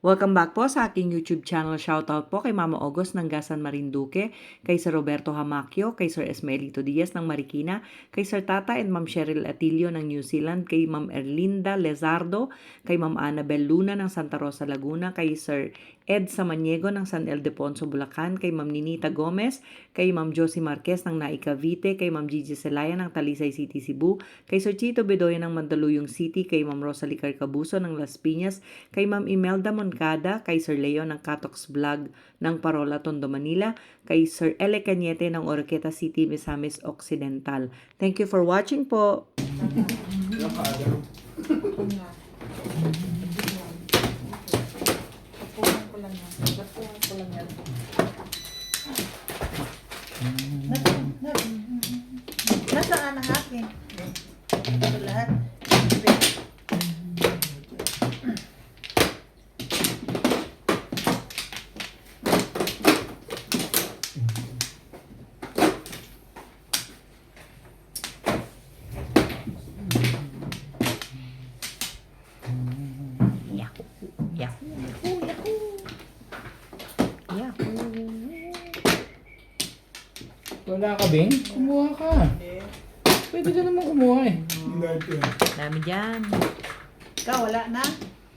Welcome back po sa aking YouTube channel. Shoutout po kay Mama August ng Gasan Marinduque, kay Sir Roberto Hamacchio, kay Sir Esmelito Diaz ng Marikina, kay Sir Tata and Ma'am Cheryl Atilio ng New Zealand, kay Ma'am Erlinda Lezardo, kay Ma'am Annabel Luna ng Santa Rosa, Laguna, kay Sir Ed Samaniego ng San Ildefonso, Bulacan, kay Ma'am Ninita Gomez, kay Ma'am Josie Marquez ng Nai Cavite, kay Ma'am Gigi Celaya ng Talisay City, Cebu, kay Sir Chito Bedoya ng Mandaluyong City, kay Ma'am Rosalie Carcabuso ng Las Piñas, kay Ma'am Imelda Moncada, kay Sir Leo ng Catox Vlog ng Parola, Tondo, Manila, kay Sir Ele Cañete ng Oroqueta City, Misamis Occidental. Thank you for watching po. Nasaan ang akin? Ito lahat. Wala ka, Bing? Kumuha ka. Pwede ka naman kumuha eh. Dami dyan. Ikaw, wala na?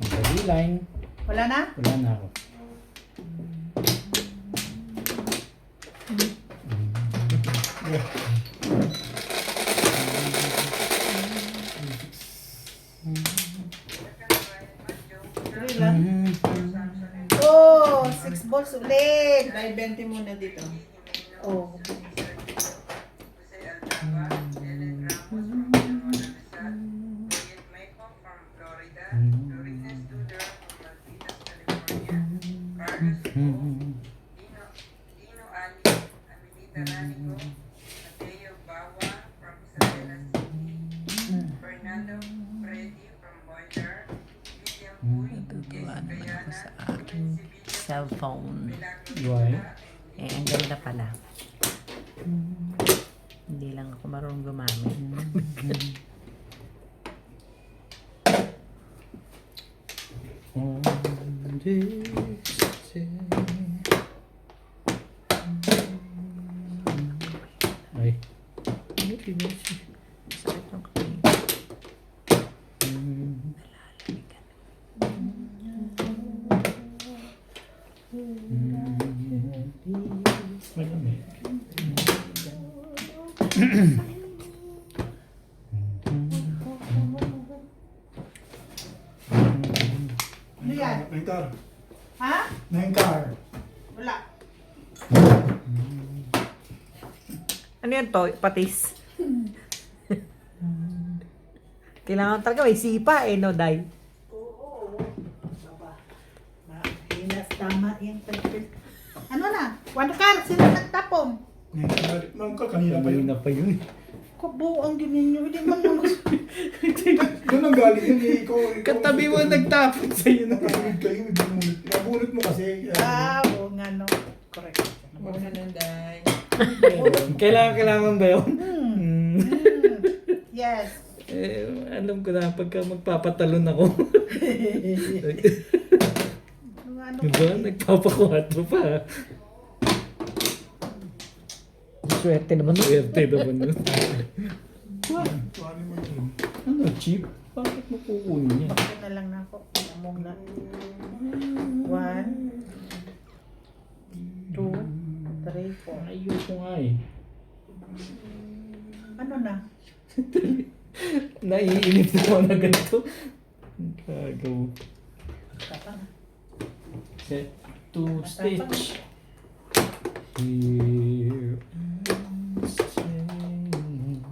Ang line. Wala na? Wala na ako. Tuloy lang. Oh, 6 balls ulit. Dahil 20 muna dito. Oh. Fernando Freddy from Boiler, William Natutuwa naman ako sa aking cellphone. Why? Eh, ang ganda pala. Hindi lang ako marunong gumamit. Ay. Sakit ng katawan. Malamig. Ano yan? Nengkar. Ha? Nengkar. Wala. Ano yan to? Patis. Kailangan talaga may sipa eh, no, Day? Oo. Mahinas, tama yung pagpil. Ano na? One car, sino nagtapon? Nengkar. Nengkar kanina pa yun. Kanina pa yun. Kubo ang gininyo. Hindi man naman. Doon ang galing yun eh. Ikaw, Katabi mo nagtapon sa'yo na. Nabunod kayo. Binunod. Nabunod mo kasi. Oo nga no. Correct. Muna ng day. Kailangan ba yun? Yes. Eh, alam ko na pagka magpapatalon ako. Ano Diba? Nagpapakuhatro pa. Swerte naman. Swerte naman nun. Tuwanin mo yun. Ano, cheap? Bakit mo kukunin yan? Bakit na lang na ako? Among na. 1, 2, 3, 4. Ayoko nga eh. Ano na? Naiinip na ako na ganito. Gagaw. Tapa na. Set to stitch. Here is chain.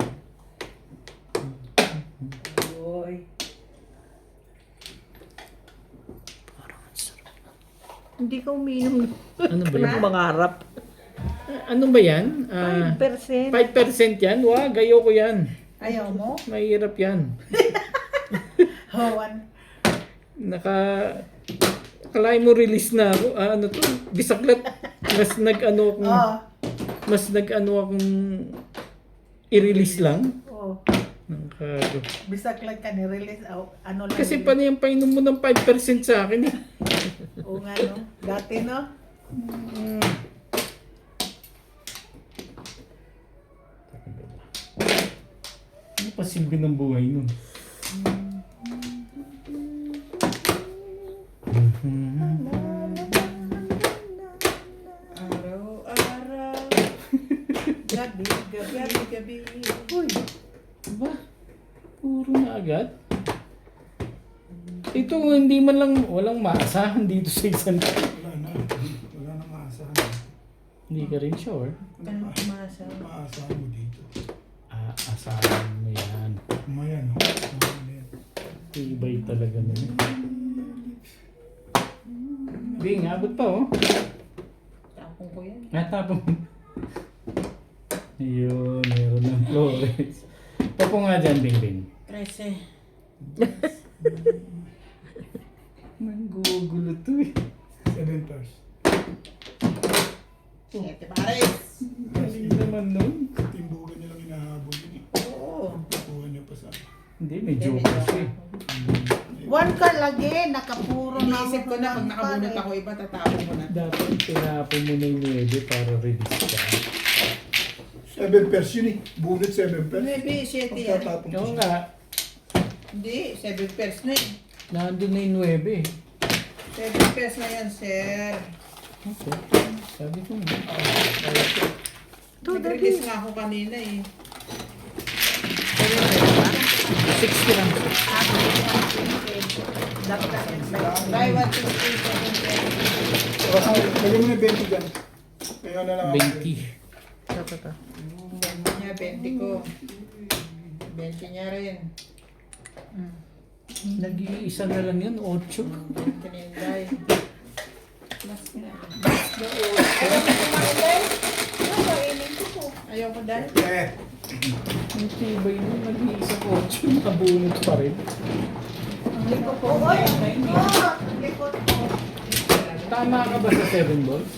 Boy. Hindi ka uminom. Ano ba yan? Mangarap. Ano ba yan? 5%. 5% yan? Wag, ayoko yan. Ayaw mo? Mahirap yan. Hawan. Akalain mo release na ako. Ano to? Bisaklat. Mas nag-ano akong... Oo. Mas nag-ano akong i-release lang. Oo. Ang kago. Bisag lang ka ni-release. Ano lang. Kasi paano yung painom mo ng 5% sa akin eh. Oo nga, no? Dati, no? Ano pa silbi ng buhay nun? Araw-araw. Gabi, gabi. Uy, ba? Puro na agad? Ito hindi man lang walang maasahan dito sa isang. Wala na. Wala na maasahan. Hindi ka rin sure. Masa. Maasahan mo dito. Asahan mo yan. Kumaya, no? Tibay talaga nun. Bing, abot pa oh. Tapong ko yan. Natapon. Ayun, meron ng Flores. Papo nga dyan, Bing Bing. 13. Nanggugulo to eh. 7 pairs. 7 pares. Hindi naman nun. Timbugan niya lang hinahabol yun eh. Oo. Nakuha niya pa sa... Hindi, may joker siya eh. One ka lagi, nakapuro na. Iniisip ko na pag nakabunot ako iba, tatapon ko na. Dapat tinapon mo na yung 9 para release ka. 7 pairs yun eh. Bunot 7 pairs. Maybe 7 yan. Pagkatapon ko Oo siya. nga, Hindi, 7 pairs na eh. nandun na yung 9 eh. 7 pairs na yan, sir. Okay. Sabi ko nga. Nag-release nga ako kanina eh. 60 lang. Buy 1, 2, 3, 7 pairs. Lagyan mo na 20 dyan. Kaya na lang ako. 20. Niya, 20 ko. 20 niya rin. Nag-iisa na lang yun, 8. 20 na yung buy. Ayaw ko dahil. Eh, Ang tibay nun, nag-iisa 8. Nabunot pa rin. Likod ko. Oy! Oh! Likod ko. Tama ka ba sa 7 balls?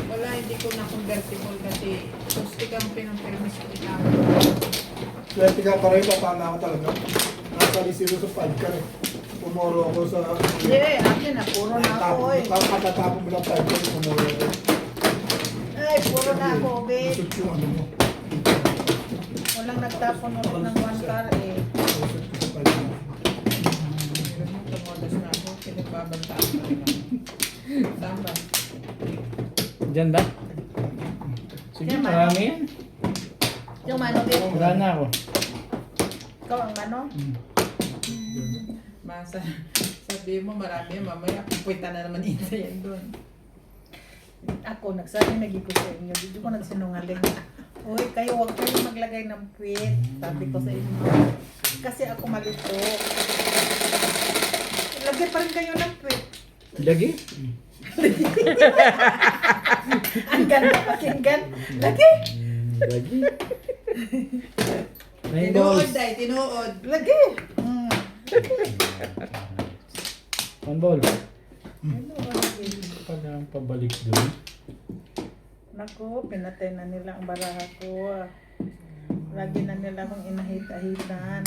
Wala, hindi ko na convertible kasi sustik ang pinang-permis ko itawa. swerte ka pareho pa paano ako talaga. Nasa lisiro sa 5 ka rin. Pumoro ako sa... Hindi, akin na. Puro na ako, oy. Katatapon mo lang 5 ka rin. Pumoro ako. Ay, puro na ako, be. Lusot yung ano mo. Walang nagtapon ako ng one car, eh. Lusot ko sa 5 ka. Tumodas na ako, pinagbabantaan ko rin ako. Tama. Diyan ba? Sige, Diyan ba? marami yan. Yung mano, be. Wala na ako. Ikaw ang mano? Masa, sabi mo marami yan, mamaya pupunta na naman ito yan doon. Ako, nagsabi naging ko sa inyo. Dito ko nagsinungaling. Uy, kayo huwag kayo maglagay ng puwit. Sabi ko sa inyo. Kasi ako malito. Lagay pa rin kayo ng puwit. Lagi? Ang ganda pakinggan. Lagi! Lagi. 9 Tinuod balls. dahil, tinuod. Lagi! 1 ball. Pala ang pabalik doon. Naku, pinatay na nila ang baraha ko. Lagi na nila akong inahit-ahitan.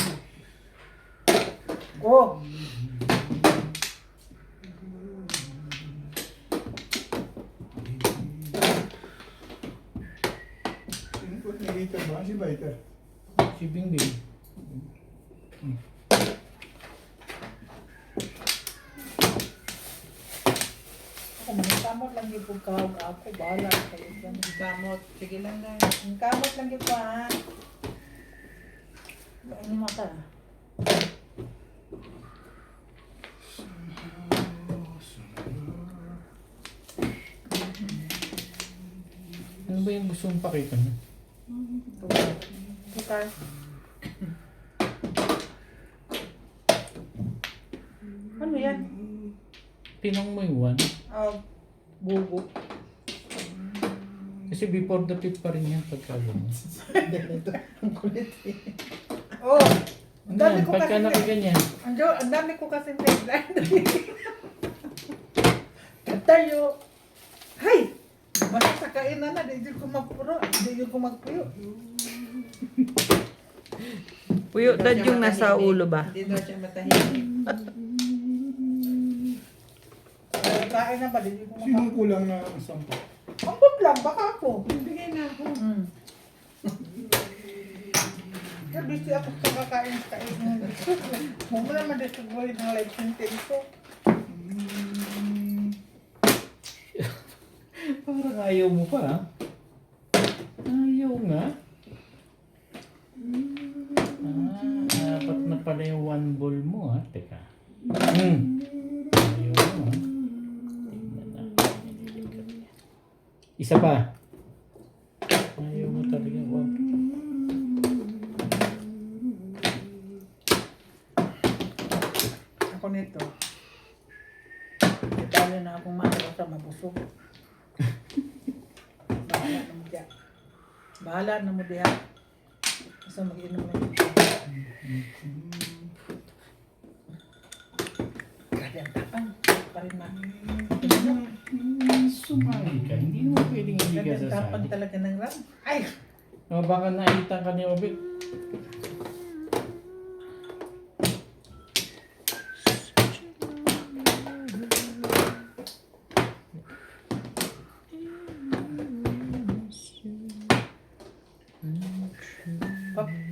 Oh! Input ni Hater ba? Si Biter. Si Bing Bing. Ako, kamot lang yung pagkawag ako. Bahala kayo dyan. Gamot, sige lang na. Ang kamot lang yung pa. Ano mo ka? Ano ba yung gusto mong pakita niya? Okay. Ano yan? Tinong mo yung 1. Bugo. Kasi before the tip pa rin yan pagka gano'n. Ang kulit eh. Oh! Ano Ang dami yan? ko Pagka kasi. nakaganyan. Ang dami ko kasi deadline. Tayo. Hay! Basta sa kainan na, di ko magpuro. Di ko magpuyo. Puyo, Hindi daw dad siya yung nasa matahimik. ulo ba? Hindi daw siya matahimik. Kain na ba? Hindi ko Sinong kulang na sampa? Ambot lang, baka ako. Bigay na ako. Kaya busy ako sa kakain sa kain. Huwag mo naman disagwari ng life sentence ko. Parang ayaw mo pa, ha? Ayaw nga. Apat na pala yung one ball mo, ha? Teka. Ayaw mo, ha? Tingnan natin. Isa pa. Ayaw mo talaga. Wow. Ako nito. Italo na akong maano sa mabusog. Bahala na mo diya. Bahala na mo diya. Basta mag-inom na dito. Grabe ang tapang. Pa rin na. Sumali ka. Hindi mo pwedeng hindi Grabe ka ang tapang sasali. talaga ng ram. Ay! O baka nakita ka ni Obi.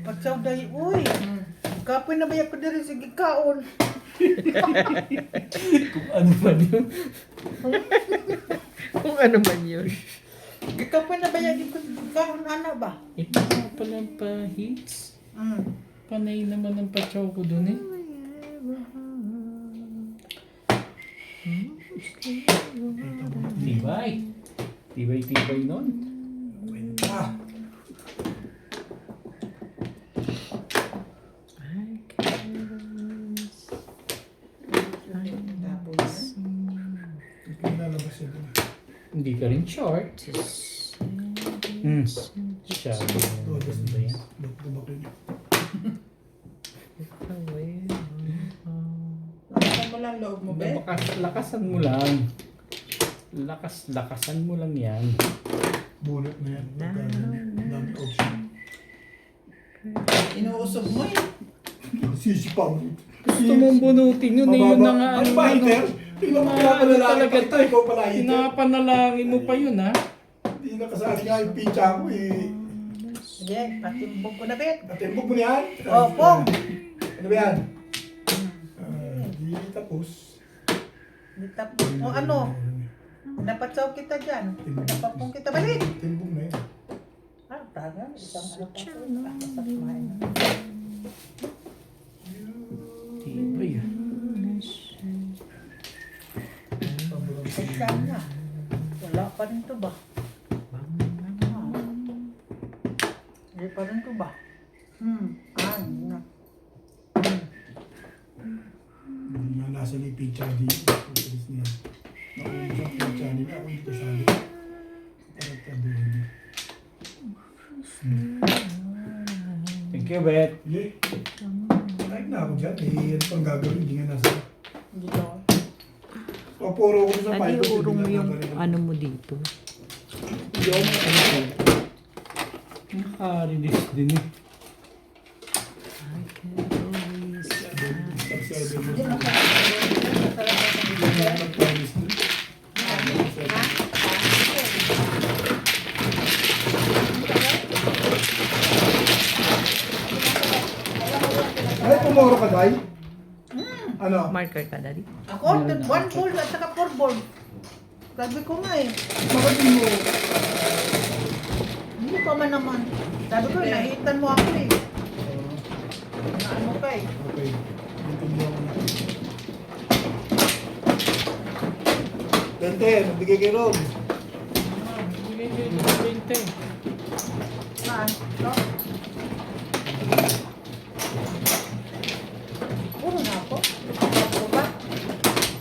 Pagsaw dahi, uy! Kapoy na ba ako diri sige kaon? Kung ano man yun. Kung ano man yun. Kapoy na ba ako kaon ana ba? Ito nga palang pa-hits. Panay naman ang pachaw ko dun eh. Tibay. Tibay nun. Ah, Tapos, lalabas yun. Hindi ka rin short. Siya. Lalabas Ano ba yan? Bumako yun. ano mo lang loob mo, be? Lakasan mo lang. Lakasan mo lang yan. Bunot na yan. Dami option. Inuusog mo eh. Sisipang. Gusto mong bunutin yun eh. Yun na nga. Ano ba, Iter? Tingnan mo pinapanalangin talaga pa to ito. Ikaw pala, Iter. Pinapanalangin mo pa yun ha. Hindi nakasali nga yung pincha ko eh. Sige, patimbog ko na bet. Natimbog mo niyan? Opo. Ano ba yan? Di tapos. O ano? Napatsaw kita dyan. Napapong kita balik. Timbog na yun. Ah, taga. Isang ano pa ko. Basta kumain na. Tibay ah. Saan na? Wala pa rin to ba? Hindi pa rin to ba? Hindi na. Nga nasa ni pincha di. Pagkalis niya. Nakuha sa pincha nila. Ako hindi kasali. Parang tabuhin niya. Thank you, Bet. Hindi. Kahit na ako dyan. Eh, ano pang gagawin? Hindi nga nasa. Hindi daw. Papuro ko sa Adi, pilot. urong mo hindi yung na gagawin. ano mo dito. Hindi ako makakalimutan. Nakarilis din eh. Pag-survey mo. Hindi na talaga. Pag-promise dun. Ay, pumuro ka, Day? Ano? Marker ka, daddy. Ako, 1 ball at saka 4 ball. Sabi ko nga eh. Bakit di mo? Hindi pa man naman. Sabi ko, nahitan mo ako eh. Naano ka eh. Okay. Naintindihan ko na. Dante, nagbigay kay Rob. Bigay kayo ng 20. Saan? No? Puro na ako. Ako ba?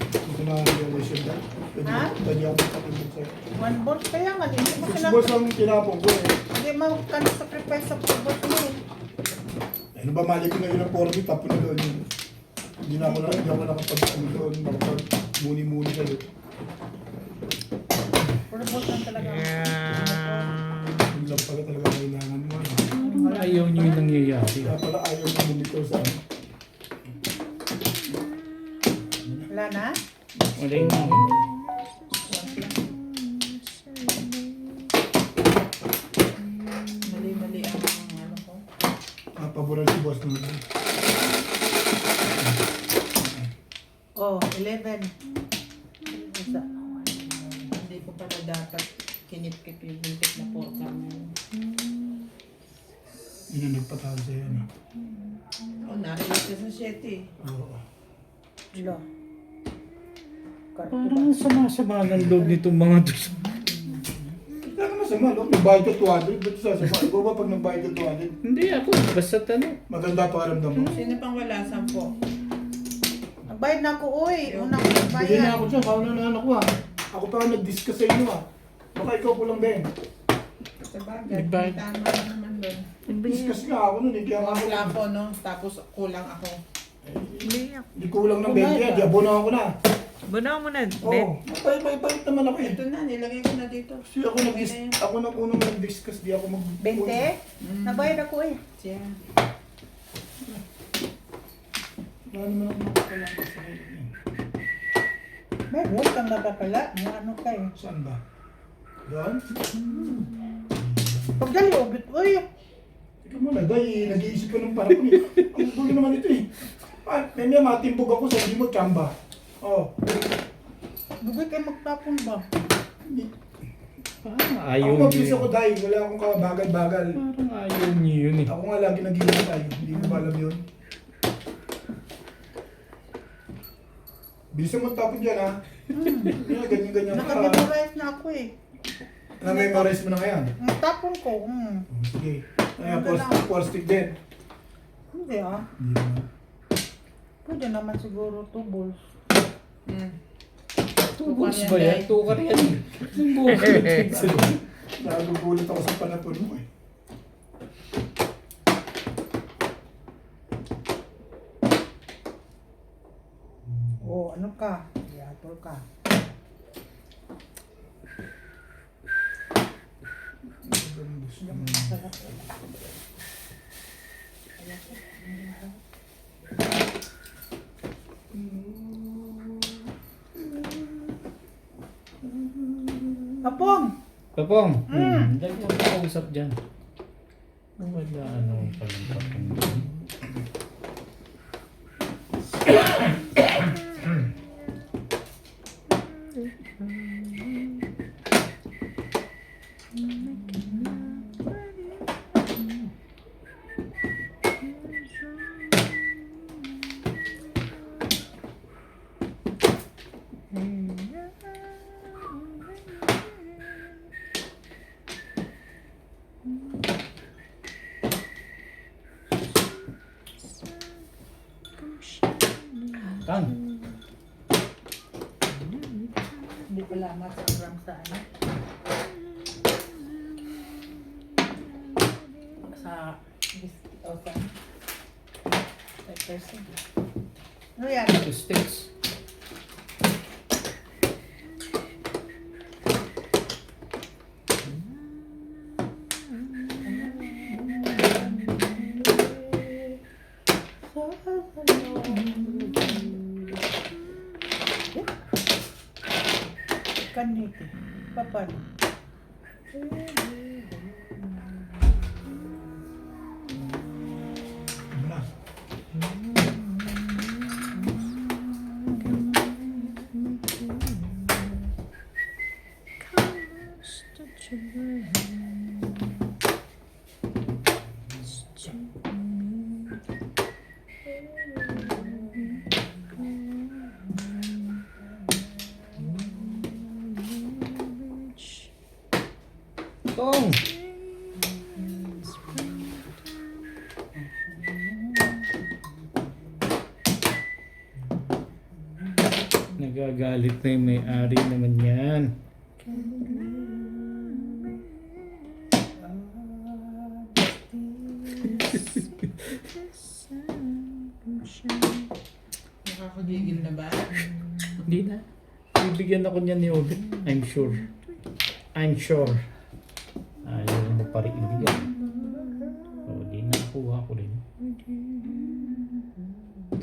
Ito na ang revelation na. Ha? Pwede ako makatulog sa'yo. 1 ball kaya nga. Hindi mo 6 balls ang tinapong ko eh. Hindi mo sacrifice sa 4 balls mo eh. Ano ba mali ko na yun ang 40, tapo na doon yun. Hindi ako nakapag-ano doon, makapag-muni-muni ka doon. 4 balls lang talaga. Yung lang pala talaga kailangan mo. Ano? Ayaw Wala na? Wala yun. Mali-mali ang ano ko. Paboran si boss naman. Oh, 11. Isa. Hindi ko pala dapat kinip-kip yung buntik na porka mo. Yun ang nagpatalo sa'yo, ano? Oh, narinig ka sa 7 Oo. Lo. Parang sama-sama ng loob nitong mga to. Kaya naman sama, no? Nagbayad ka 200, ba't sasama? Ikaw ba pag nagbayad ka 200, Hindi ako, basta tanong. maganda pakiramdam mo? Sino pang wala? 10. Nagbayad na ako, uy. Una ko Bigyan na nagbayad. ako dyan, kauna na ako ah. Ako pa ang nag-discuss sa inyo ah. Baka ikaw ko lang din. Sa bagay, Nagbayad. tama na naman doon. Discuss nga ako nun eh, kaya nga Wala ako. ako, no? Tapos kulang ako. Hindi kulang ng 20, di abono ako na. Bunaw mo na, Oo, may naman ako eh. Ito na, nilagay ko na dito. Kasi ako ako na unang nag-discuss, di ako mag... 20? Nagbayad ako eh. Siya. Wala naman ako makakalala sa kayo. Meron kang napapala. Mga ano kayo. Saan ba? Doon? Pagdali, obit. Uy, Ikaw muna, dahil nag-iisip ko ng parang eh. Ang gulo naman ito eh. May matimbog ako sa hindi mo, tsamba. Oh. bugay kayo magtapon ba? Parang Ako ayaw mag-use niyo. ako dahil wala akong kabagal-bagal. Parang ayaw niyo yun eh. Ako nga lagi nag-iingat tayo. Hindi mo ba alam yun? Bilisan mo tapon dyan ha. Ganyan-ganyan ka. Nakabiburize na ako eh. Na-memorize mo na ngayon. Ang tapon ko, Sige. Kaya post-stick din. Hindi ah. Hindi naman. Pwede naman siguro 2 balls. Tubos ba yan? Tukar yan. Ang buhay. Nagugulat ako sa panapon mo eh. Oh, ano ka? Yatol ka. Sarap. Apong! Kapong. Dahil mo makausap dyan. Wala ano palang kapong doon. Tan. Hindi ko lamat sa gram sa ano. Sa biscuit o sa person. Ano yan? 2 sticks. Kaniti. Papan. Ano na? Tong. Nagagalit na yung may-ari naman yan. Nakakagigil na ba? Hindi na. Bibigyan ako niyan ni Obit. I'm sure. I'm sure. Ayaw mo pa rin ibigay. O, di nakuha ko rin.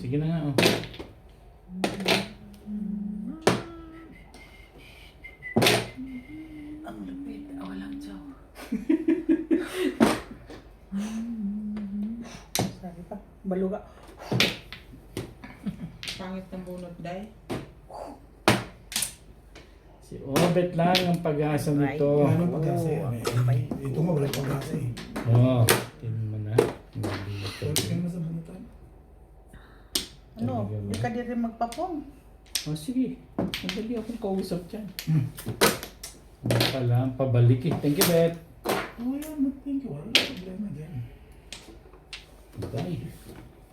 Sige na nga, oh. Ang lapit. Walang chow. Sabi pa, baluga. Pangit ng bunot, day. Si Obet lang ang pag-asa nito. Ano pag-asa yan? Ito nga walang pag-asa eh. Oo. Tingnan mo na. Hindi ito. So, tingnan mo sa bunutan. Ano, hindi ka din rin magpapong. Oh, sige. Madali akong kausap dyan. Ano pala, ang pabalik eh. Thank you, Bet. Oh, yan. Thank you. Wala problema dyan. Bye.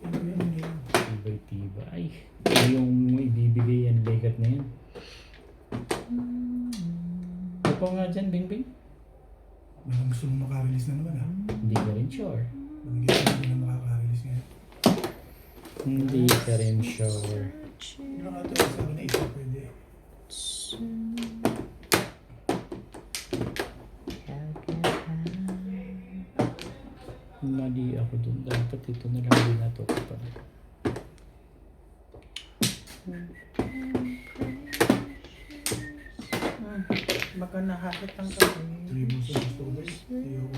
Thank you yan yan. Tibay-tibay. Ano yung ibibigay yan, legat na yan? Ito nga dyan, Bing Bing. Baka gusto mo makarelease na naman ha. Hindi ka rin sure. Hindi ka na makakarelease ngayon. Hindi ka rin sure. Nakatawa sa akin na isa pwede. Mali ako dun. Dapat ito na lang din nato ko pa. Baka nahakit ang kamay. Tribo sa gusto ko guys. Ayoko.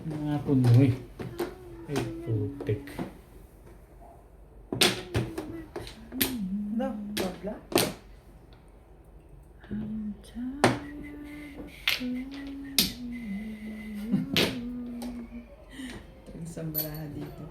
Mga punoy. Ay, putik. No, wala. Isang baraha dito.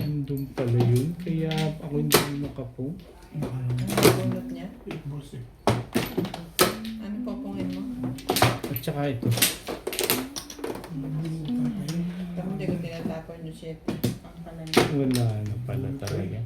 Andun pala yun. Kaya ako hindi makapo. Ano yung bunot niya? Big boss eh. Ano papungin mo? At saka ito. Pero hindi ko tinatapon yung shit. Ang kalan. Wala na pala talaga.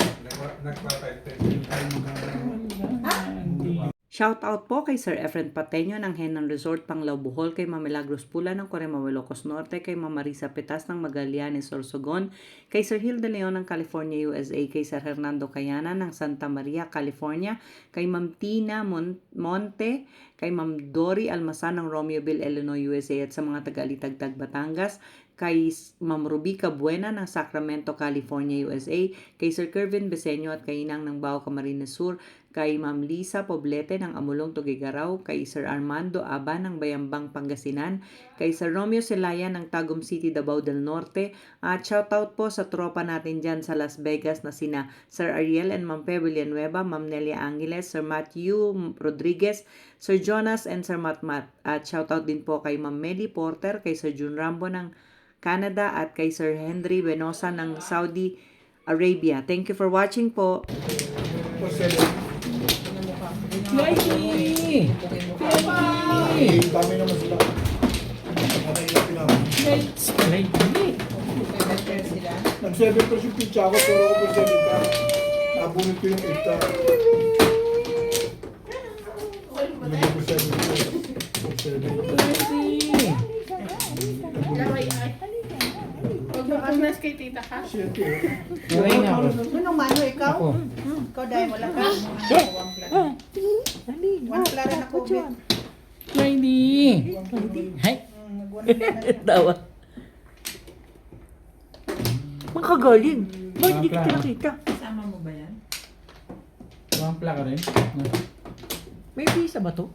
Hindi. Shoutout po kay Sir Efren Pateño ng Henan Resort Panglao Bohol, kay Ma'am Milagros Pula ng Corema Ilocos Norte, kay Ma'am Marisa Petas ng Magallanes Sorsogon, kay Sir Hilda Leon ng California, USA, kay Sir Hernando Cayana ng Santa Maria, California, kay Ma'am Tina Monte, kay Ma'am Dory Almasan ng Romeoville, Illinois, USA, at sa mga taga-Alitagtag, Batangas, kay Ma'am Rubica Buena ng Sacramento, California, USA, kay Sir Kervin Beseño at kay Inang ng Bao, Camarines Sur, kay Ma'am Lisa Poblete ng Amulong, Tugigaraw, kay Sir Armando Aba ng Bayambang, Pangasinan, kay Sir Romeo Celaya ng Tagum City, Davao del Norte, at shoutout po sa tropa natin dyan sa Las Vegas na sina Sir Ariel and Ma'am Pe Villanueva, Ma'am Nelia Angeles, Sir Matthew Rodriguez, Sir Jonas and Sir Matmat. At shoutout din po kay Ma'am Meli Porter, kay Sir Jun Rambo ng Canada, at kay Sir Henry Benosa ng Saudi Arabia. Thank you for watching po. Lady! Ay, dami naman sila. Patay na sila. Lady! Sila. Nag-7 yung pizza ako, pero ako po 7 ka. Nabunod ko yung 8 ka. Hindi ko 7. Pag makanas kay tita ka. Siyete eh. Tuloy na ako. Anong mano ikaw? Ako. Ikaw dahil wala ka. One plan na COVID. Lady! Hay! Nag-one plan na siya. Tawa. Makagaling. Bakit di kita nakita? Kasama mo ba yan? Wampla ka rin? May visa ba to?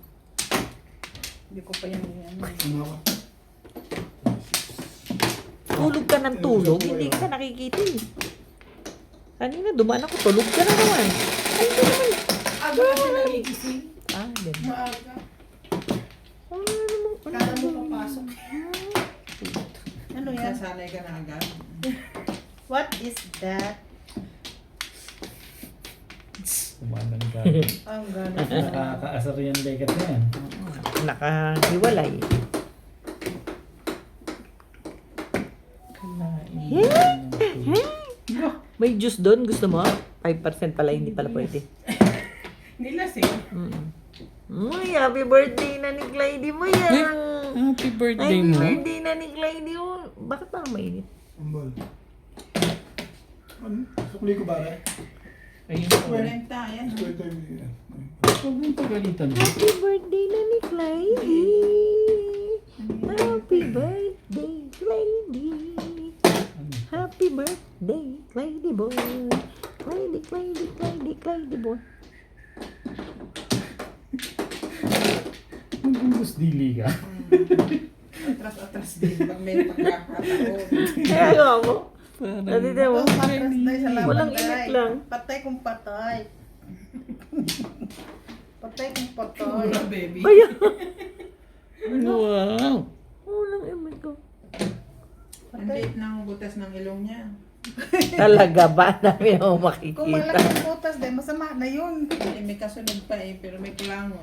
Hindi ko pa yan. Ano ako? Tulog ka ng tulog, hindi ka nakikita eh. Kanina dumaan ako, tulog ka na naman. Ay, hindi naman. Aga kasi nagigising. Ah, ganun. Maaga. Kala mo papasok. Ano yan? Nasanay ka na agad. What is that? Kumanan ka. Ang gano'n. Nakakaasar yan legat na yan. Nakahiwalay. May juice doon, gusto mo? 5% pala, hindi pala pwede. Nilasing. Uy, happy birthday na ni Clyde mo yan. Happy birthday mo. birthday na ni Clyde. Bakit parang mainit? Ambol. Ano? Sukli ko ba rin? Ayun po. 40 yan. Ito yung Huwag mong pagalitan mo. Happy birthday na ni Clyde. Happy birthday, Clyde. Happy birthday, Clyde boy. Clyde boy. Gugus dili ka. Atras-atras din. Pag may pagkakataon. Kaya mo. Natita mo. Patras tayo sa laban. Walang tay. init lang. Patay kung patay. Patay kung patay. Wala, baby. Kaya. Wow. Walang imig ko. Ang liit ng butas ng ilong niya. Talaga ba namin ako Kung makikita? malaki ang butas din, masama na yun. Eh, may kasunod pa eh, pero may kulangot.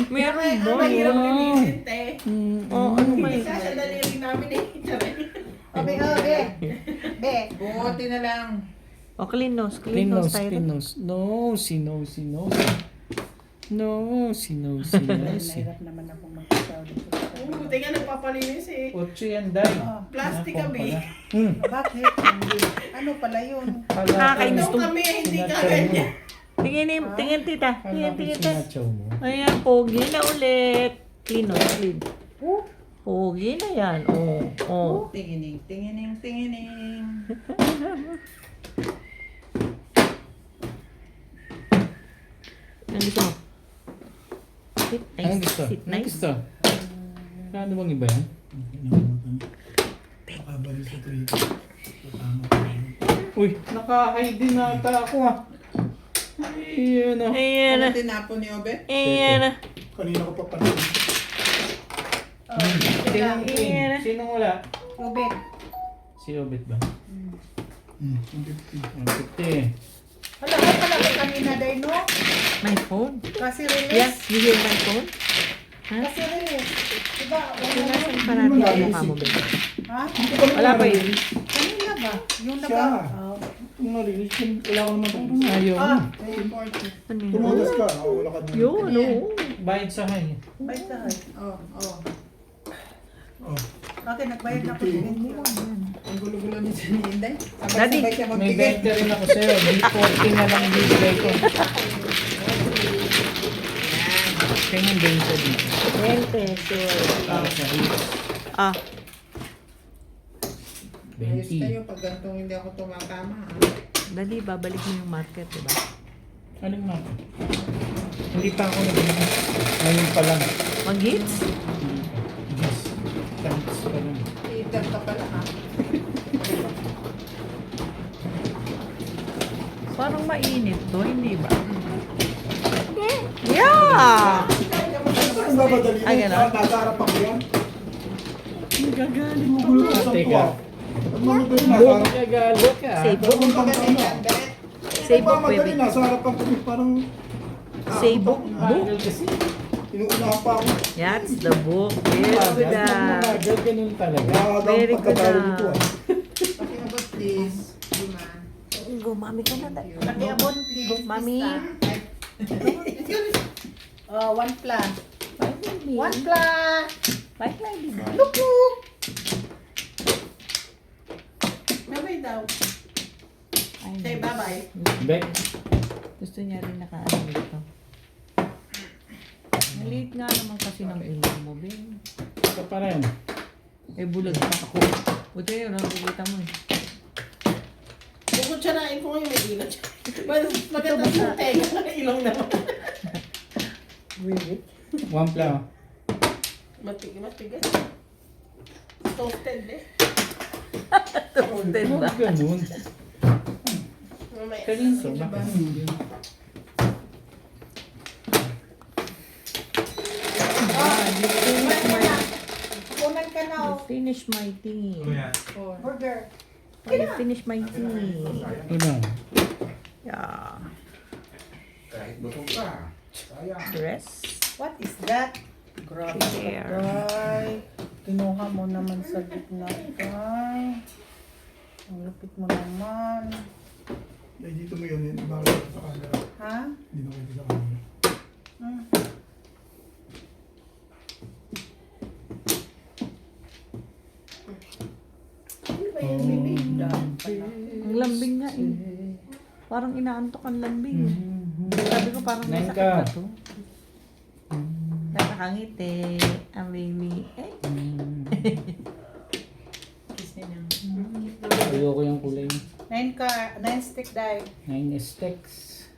Meron Ay, mo. mahirap linisin, te. Oh, ano ba yun? Isa daliri namin eh. Obe, obe. Be. Buti na lang. O, clean nose. Clean Clean nose nose, tayo. clean nose. Nosy, nosy, nosy. Nosy, nosy, nosy. Nahirap naman ako magkasaw dito. Buti nga nagpapalinis eh. Otso yan, Day. Plastic Ako kami. pala. Hmm. Bakit? Ano pala yun? Nakakainis Ito kami, hindi ka Sinatsaw mo. ganyan. Tingin, tita. Kala Tingin, ko tita. sinatsaw mo. Ayan, pogi na ulit. Clean nose, clean. Pogi na yan. Oh. Tingining, tingining, tingining. Ang gusto mo? Sit nice. Anong gusto? Sit Anong nice. gusto? Ano bang iba yan? Makabalik sa 3. Tama ko yun. Uy, naka-hide din nata ako ah. Ayun ah. Ayan na. Ano tinapon ni Obe? Ayan na. Kanina ko pa pala. Sinong queen? Sinong wala? Obe. Si Obet ba? Ang 50. Ang 50. Hala, ay pala ko kanina day, no? My phone? Kasi release. Yes, you hear my phone? Kasi release. Diba? Nasaan pa natin ang mukha mo, baby? Ha? Wala pa yun. Kanina ba? Yung Siya. Oh. Kung narinig ko, wala ko naman tapos. Ayaw. Ah, Ano yun? Tumutas ka. Wala ka doon. Yun, oo. Bayad sa hay. bayad ka. Oh, oh. Oh. Okay, nagbayad na ako din. Ang gulo-gulo ni Inday. Daddy, Sabay-sabay siya May magbigay. 20 rin ako sa'yo. D40 na lang bibigay ko. Tingin 20 dito. 10 pesos. Para sa hits. Ah, Ayos 20. kayo pag gantong hindi ako tumatama. dali, babalik mo yung market, diba? Anong mapa? Hindi pa ako nag-hits. Ngayon pa lang. Mag-hits? Yes. Thanks pa lang. Eater ka pala ha. Parang mainit to, hindi ba? Yeah! Ang babadali mo. Ay, ganun? Nasa harap ako yan. Nagagalit Gugulo ka sa Teka. tuwa. Pag mamadali nasa Huwag harap. kagalo ka. Save book. Pupunta ka Magaling na. yan, Bet. Save book, Pag mamadali baby. nasa harap ako. Parang... Save book. Bagal kasi. Inuunahan pa ako. That's the book. Very good. Bagal, ganun talaga. Nakakadang Very good, pagkatalo ah. nito ah. Pakiabot please. Duman. Go, mami ka na. Pakiabon, please. Go, mami. One plus. Bye, baby. One plus. Bye, baby. Look, look. Bye-bye daw. Ay, Say bye-bye. Bek. gusto niya rin nakaano dito. Maliit nga naman kasi ng ilong mo, Ben. Ito pa rin. Eh, bulag pa ako. Buti yun, nakikita mo eh. Bukod siya nain ko ngayon may ilat siya. Maganda sa tenga. Ilong naman. One pla. Matigas. Toasted eh. Toasted ba? Huwag ganun. Mamaya. Kalinso ba? Kunan ka na, oh. Finish my tea. Burger. I finish my tea. Ano? Yeah. Kahit busog ka. Dress. What is that? Grabe ka, Share. guy. Kinuha mo naman sa gitna, guy. Ang lupit mo naman. Ay, dito mo yun. Bakit sa camera? Ha? Hindi na pwede sa camera. Hmm. lambing nga eh. Parang inaantok ang lambing. Sabi ko parang may Nine sakit ka. na to. Nakakangiti. Ang baby. Eh. Kiss niya. Ayoko yung kulay. 9 stick dahil. 9 sticks.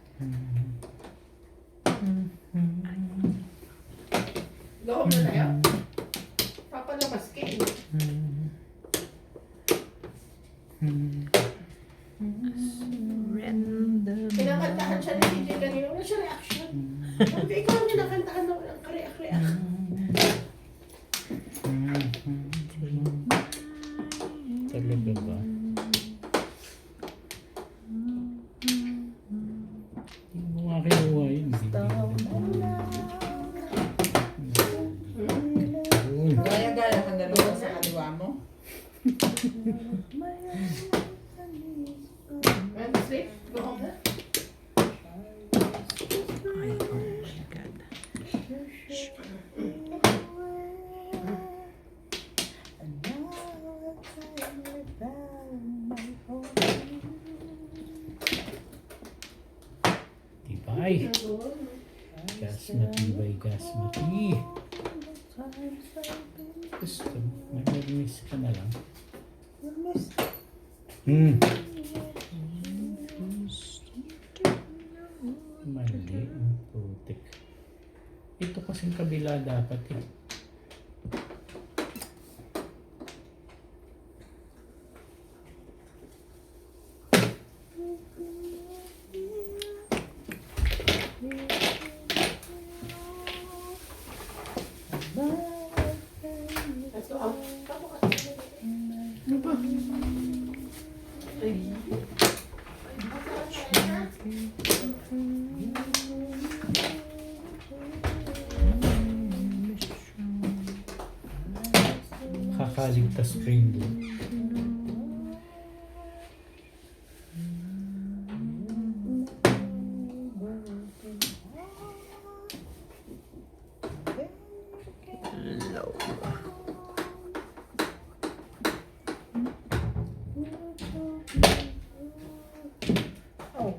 Go home na tayo. Papalabas ka eh. Kinakantahan siya ni DJ kanina. Wala siya reaction. Sabi, ikaw ang kinakantahan na walang kareak-reak. Talaga ba? Hindi mo nga kinuha yun. Gaya-gaya ka dalawa sa kaliwa mo. Want to sleep? Go home na. Ay, oh my God. Tibay. Gas matibay, gas mati. Gusto, mag-miss ka na lang. Mali, ang putik. Ito kasing kabila dapat eh. Let's go out. Ano ba? Kakaligtas train doon. Oh.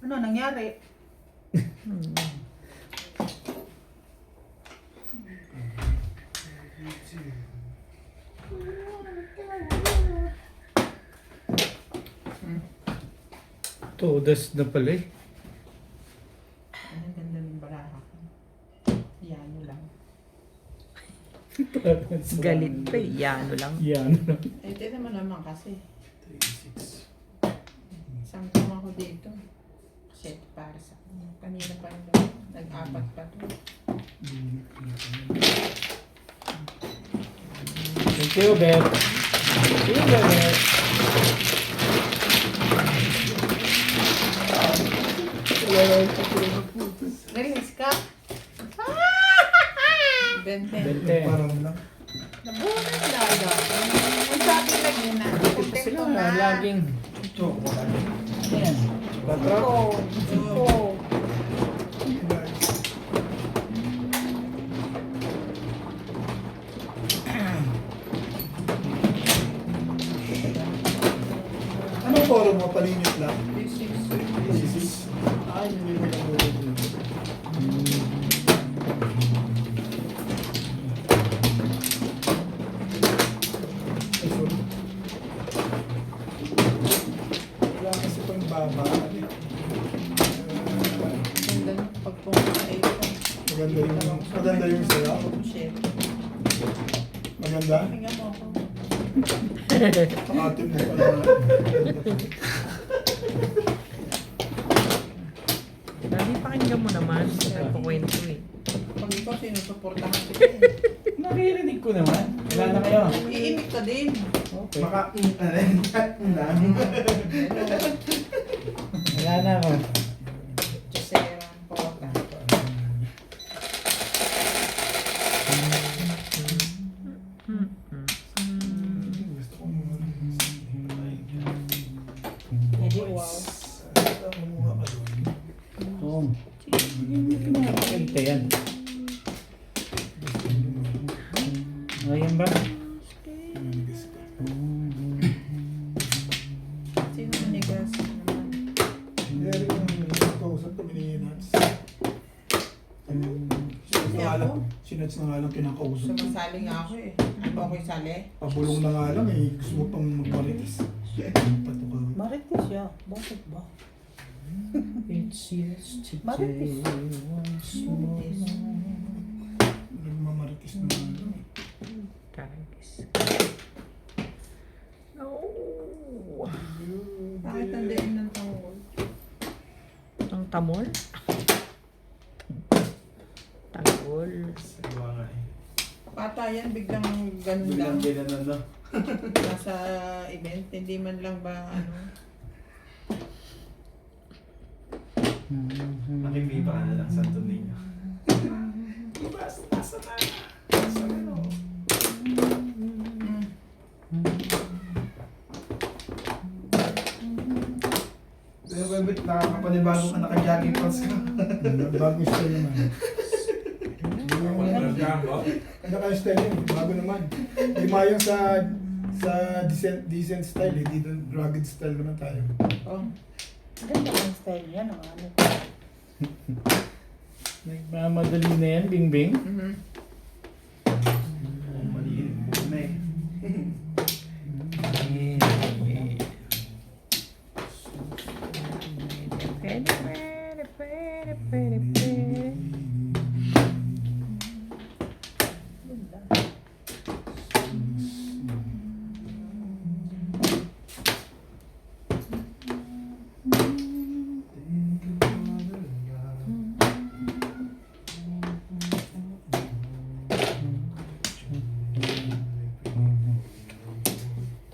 Ano nangyari? Todas na pala eh. Ang ganda ng baraha ko. Yan mo lang. Galit pa eh. Yano lang. Yan. Eh, ito naman kasi. 36. Samtang ako dito. Kasi ito para sa kanina pa rin nag-apat pa to. Thank you, Beth. Thank you, Beth. Narinig ka? Bente. Bente. Parang lang. Nabuhay talaga. Ang sabi lang yun na. Ito Contento sila na. laging. Ayan. Siko. Siko. Anong forum mo? Palinyot lang? Physics. Physics. Ay, hindi mo lang dito. Ay, sorry. Wala kasi pang baba. Ganda ng pagpunta ito. Maganda yung sayaw. Shit. Maganda. Tingnan mo ako. Pangatin mo pala. Dali, pakinggan mo naman. Nagpakwento eh. Pag ikaw, sinusuportahan kita eh. Naririnig ko naman. Wala na kayo. Iimik ka din. Okay. Baka, lang. Wala na ako. Josera, Pota. Gusto ko muna. Hindi, wow. Kumuha ka doon. Oo. Pinapakita yan. Ayan ba? Manigas ka. Sino manigas naman? Hindi rin yung kausap ko, minihinats. Sinats na nga lang kinakausap. Sumasali nga ako eh. Ano ako yung sali? Pabulong na nga lang eh. Gusto mo pang magmaritis. Pato ka. Marites siya. Bakit ba? It's yesterday Marites. once more. Nagmamaritis na nga lang eh. Bakit ang daig ng tawag? Ang tamol? Tagol. Sawa nga eh. Patayan, biglang ganun lang. Biglang ganun na. Nasa event, hindi man lang ba ano. Nakimbiba ka na lang sa Antonio. Ibas, nasa na. Nasa ano. Pero Webit, nakakapanibago ka naka-jogging pants ka. Bagong style naman. Kanya kayo style yun, bago naman. Di mayang sa decent style eh, dito rugged style naman tayo. Oh, Ganda ang style niya. Ang ano. Nagmamadali na yan, Bing Bing. Maliit po na eh.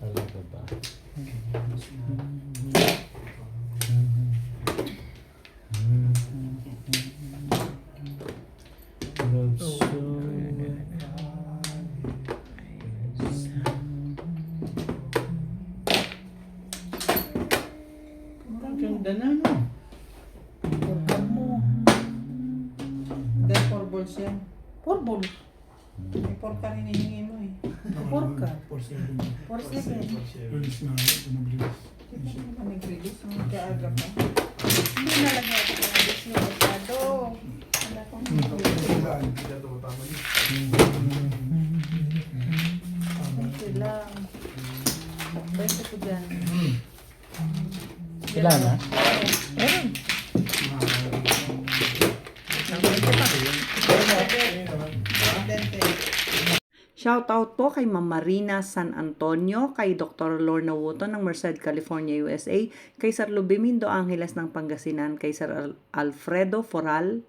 Talaga ba? Love so ang ganda na no? Porkan mo. dahil 4 balls yan. Porbol. May 4 ka rin hinihingi mo eh. Porka. 4-7. 4-7. Release na ako, tumabilis. Hindi ka naman nag-release, ang magkaaga pa. Hindi nalagay ako ng alis niya. Masyado. Wala kong konti lang. Pwede ko dyan. Ilan na? Meron. Dente. Shoutout po kay Ma'am Marina San Antonio, kay Dr. Lorna Wotton ng Merced, California, USA, kay Sir Lubimindo Angeles ng Pangasinan, kay Sir Alfredo Foral,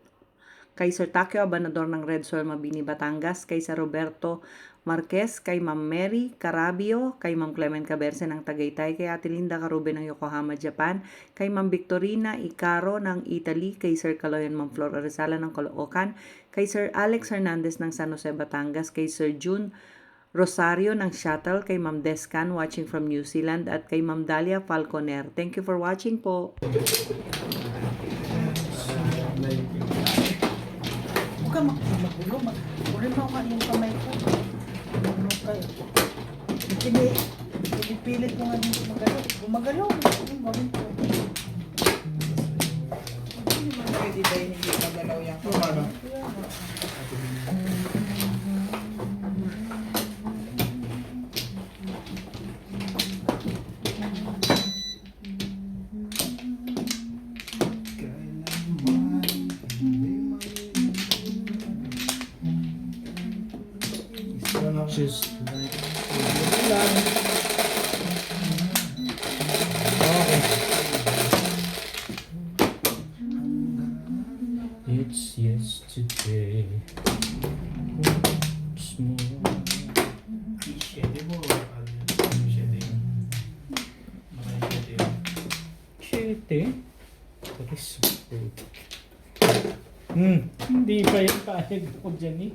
kay Sir Takio Abanador ng Red Soil, Mabini, Batangas, kay Sir Roberto Marquez, kay Ma'am Mary Carabio, kay Ma'am Clement Caberce ng Tagaytay, kay Ate Linda Carube ng Yokohama, Japan, kay Ma'am Victorina Icaro ng Italy, kay Sir Caloyan Ma'am Flor Arizala ng Caloocan, kay Sir Alex Hernandez ng San Jose, Batangas, kay Sir June Rosario ng Shuttle, kay Ma'am Descan watching from New Zealand, at kay Ma'am Dalia Falconer. Thank you for watching po. Huwag ka magulo. Magulo mo ka yung kamay ko. Ano kayo? Pinipilit ko nga dito magalaw. Gumagalaw. Ang gawin ko. Hindi naman pwede dahil hindi magalaw yan. Just like okay. It's yesterday once more. Hindi pa yan pahig ako dyan eh.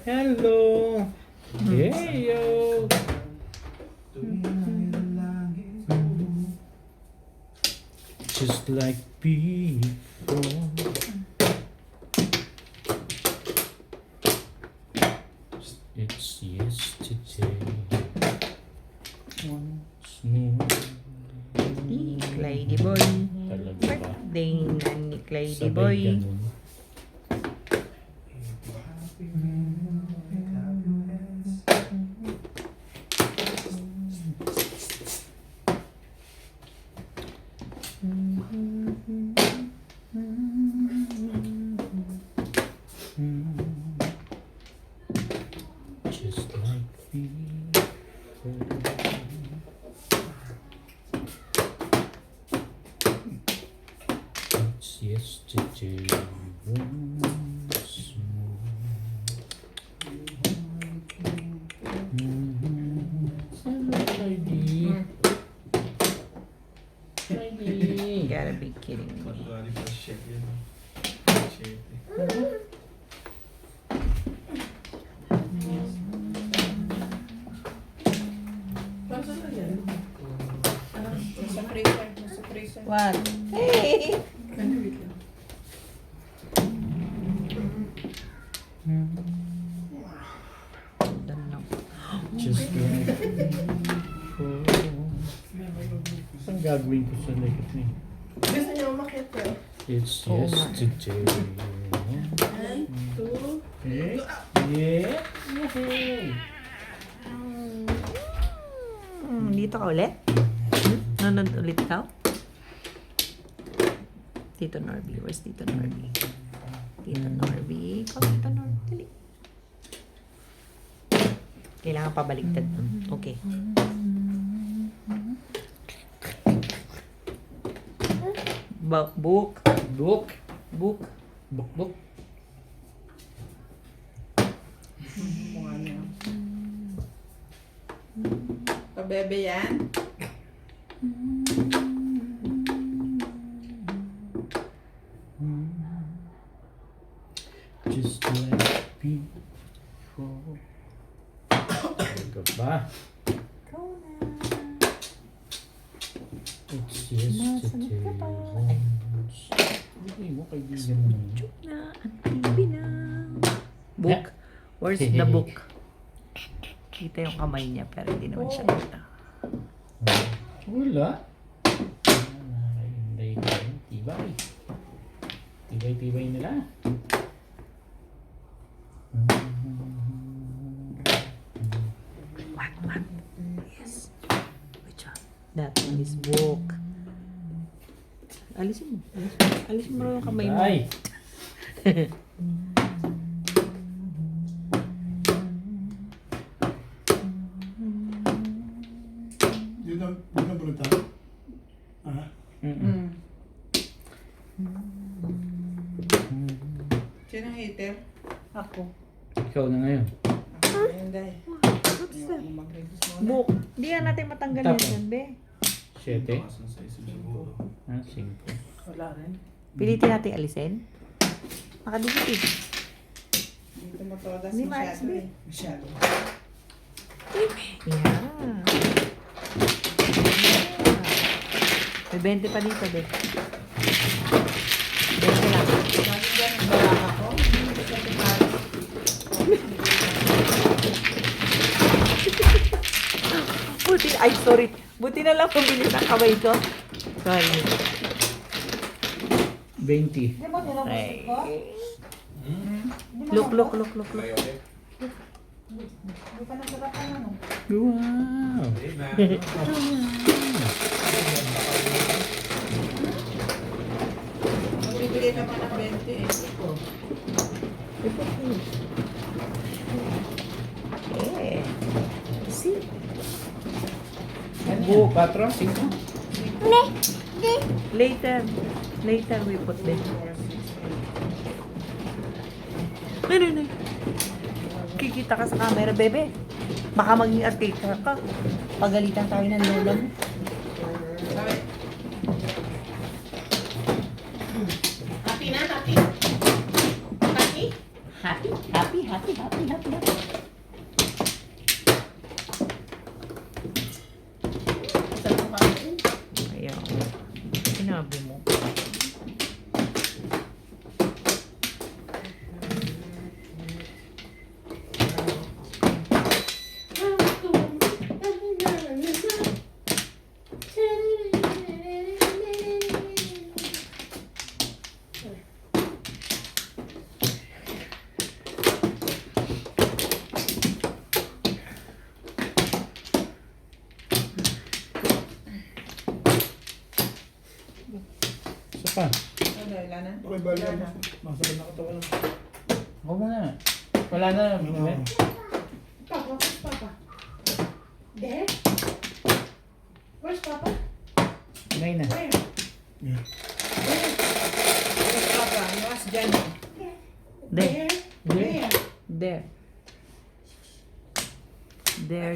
Hello! Hey yo! Just like before. It's yesterday. Once more. Clyde boy. Talaga ba? Birthday na ni Clyde Sabay boy. ganun. Just like before. It's yesterday once more. Hello, Heidi. Heidi. You gotta be kidding me. Basta na yan. Nasa freezer. Nasa freezer. What? Hey! Ano, wait lang. Don't know. Just like before. Saan gagawin ko sa likod niya? Gusto niya umakit ko. It's Oh, yesterday. 1, 2, Eh? Yeah? Yay! Dito ka ulit? Nanonood ulit ka? Tito Norby. Where's Tito Norby? Tito Norby. Ikaw, Tito Norby. Dali. Kailangan pabaliktad dun. Okay. Book. Book. Book. Book, book. mukha niya. Pabebe yan. Just like before. Talaga ba? It's yesterday once. Hindi mo kaibigan mo naman. Na, ang TV na. Book. Where's the book? Kita yung kamay niya pero hindi naman siya kita. Wala. Nakakainday tayo. Tibay. Tibay-tibay nila. What? Yes. Which one? That one is book. Alisin mo. Alisin mo yung kamay mo. Ay! Yun ang bulata. Ah, Mm-mm. Sino ang hater? Ako. Ikaw na ngayon. Ako. Hindi. What's that? Ayoko mag-release muna. Book. Hindi yan natin matanggal Tapos. yan, be. 7. Ah, 5. Wala rin. Pilitin natin alisin. Nakadikit eh. Dito mo todas Hindi masyado maayos, eh. Masyado. Yeah. May 20 pa dito, be. 20 lang. Lagi dyan ang baraka ko. Hindi ko timaras. Buti, ay sorry. Buti na lang pumbilis ang kamay ko. Sorry. 20. Ay. Look. Hindi pa nasarapan ano. Wow! Magbibigay naman ng 20 eh. Eh. See? Ano? 4? 5? Later we put them. 4, 6, 8. Nay. Kikita ka sa camera, bebe. Baka maging artista ka. Pagalitan tayo ng lola mo. Sabi. Happy na, happy. Happy? Happy. Sarap pa rin. Ayaw. Sinabi mo. Isa pa. Ano, wala na? Okay, bali Wala ako. na. Masakit na katawan. Ako mo na. Wala na. Ano? Papa, where's Papa? There? Where's Papa? Nay na. Where? Yeah. Where's Papa? You ask Johnny. There. Where? There.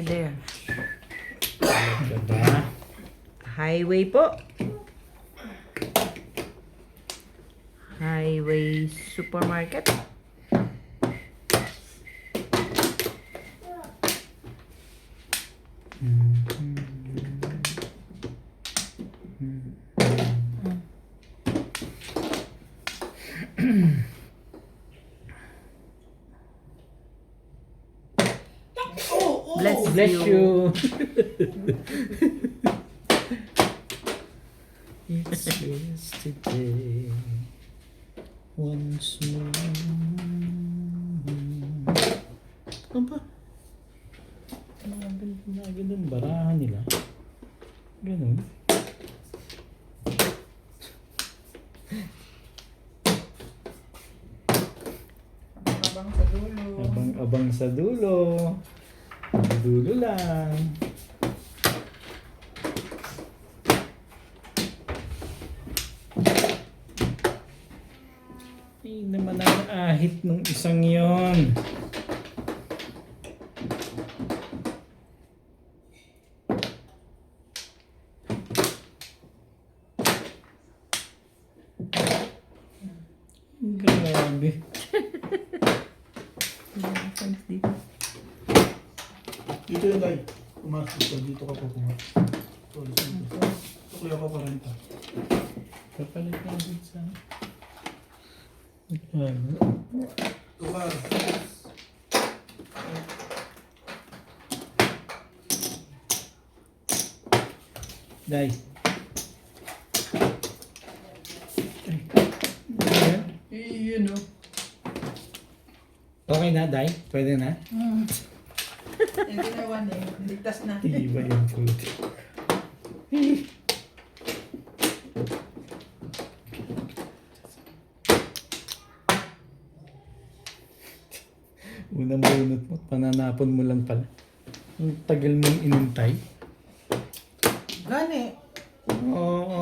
There. Diba? Highway po. Highway Supermarket. Bless Bless you. It's yesterday. Once more. Ano ba? Mga ganun barahan nila. Ganun. Abang sa dulo. Abang sa dulo. Dulo lang. Ay naman ang ahit nung isang yon. Grabe. Dito yun, Day. Pumasok ka. Dito ka kukuha. Sorry, dito. Ito kuya ko 40. Kapalit na din sa... Ano? Ito ka. Day. Yun o. Okay na, Day? Pwede na? Hindi na one eh. Ligtas na. Iba yung food. Unang bunot mo, pananapon mo lang pala. Ang tagal mong inintay. Gani. Oo.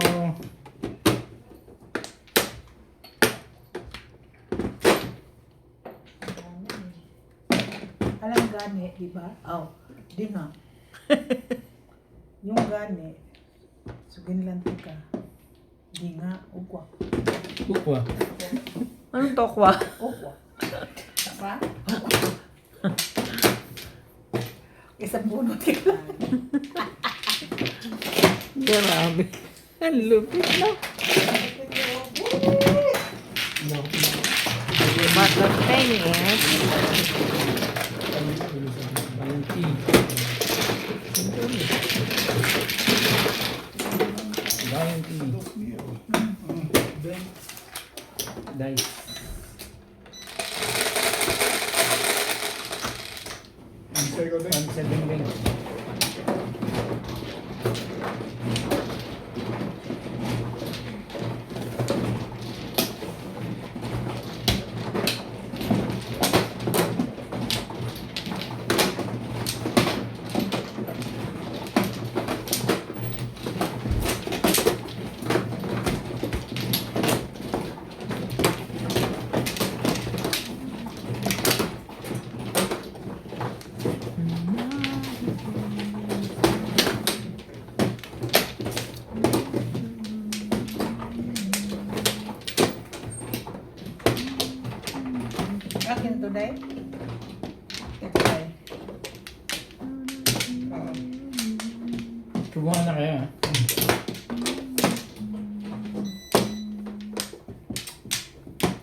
Alam gani, di ba? Oh, di nga. Yung gani, sugin lang ka. Di nga, ugwa. Ukwa. Anong tokwa? Ugwa. Diba? Isang bunot ka. Grabe. Ang lupit na. But the thing is, Valentin. Valentin. Day. Ang sa'yo ko, Day. 1-7 lang. Tekay. Oo. Kumuha na kayo ha.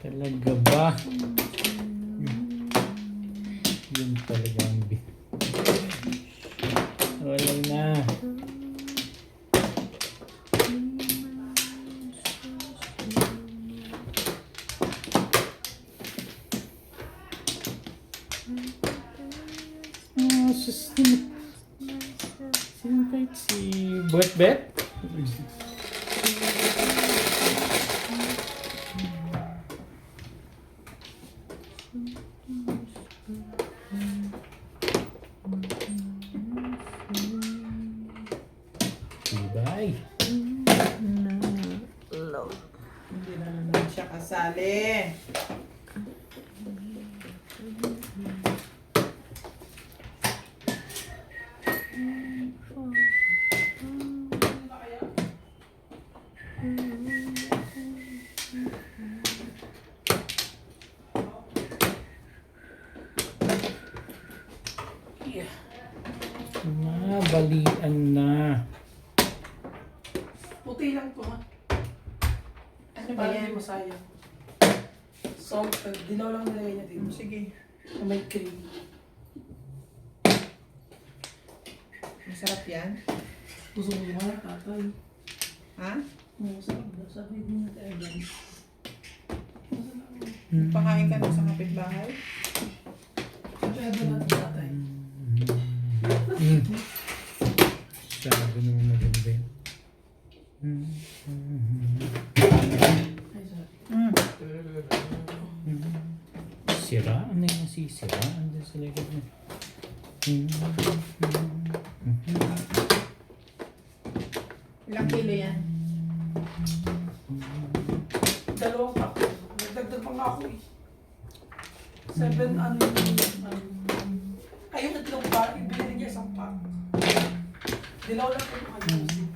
Talaga ba? Yun talaga ang wala na. Sus. Sino kahit si Buet Bet? Bye. Hindi na naman siya kasali. Balian na. Puti lang to ha. Ano ba Para yan? hindi masayang. So, dilaw lang nilagay niya dito. Sige. Na may cream. Masarap yan. Gusto mo yung mga tatay. Ha? Masarap daw. Sabi mo na tayo dyan. Pakain ka na sa kapitbahay? Masyado natin tatay. Sabi naman maganda yun. Ay, sorry. Sira? Ano yung nasisira? Andun sa likod mo. Ilang kilo yan? Dalawang pack. Nagdagdag pa nga ako eh. 7 ano yung ayun na tatlong pack. Ibili niya isang pack. Dilaw lang po yung ayusin.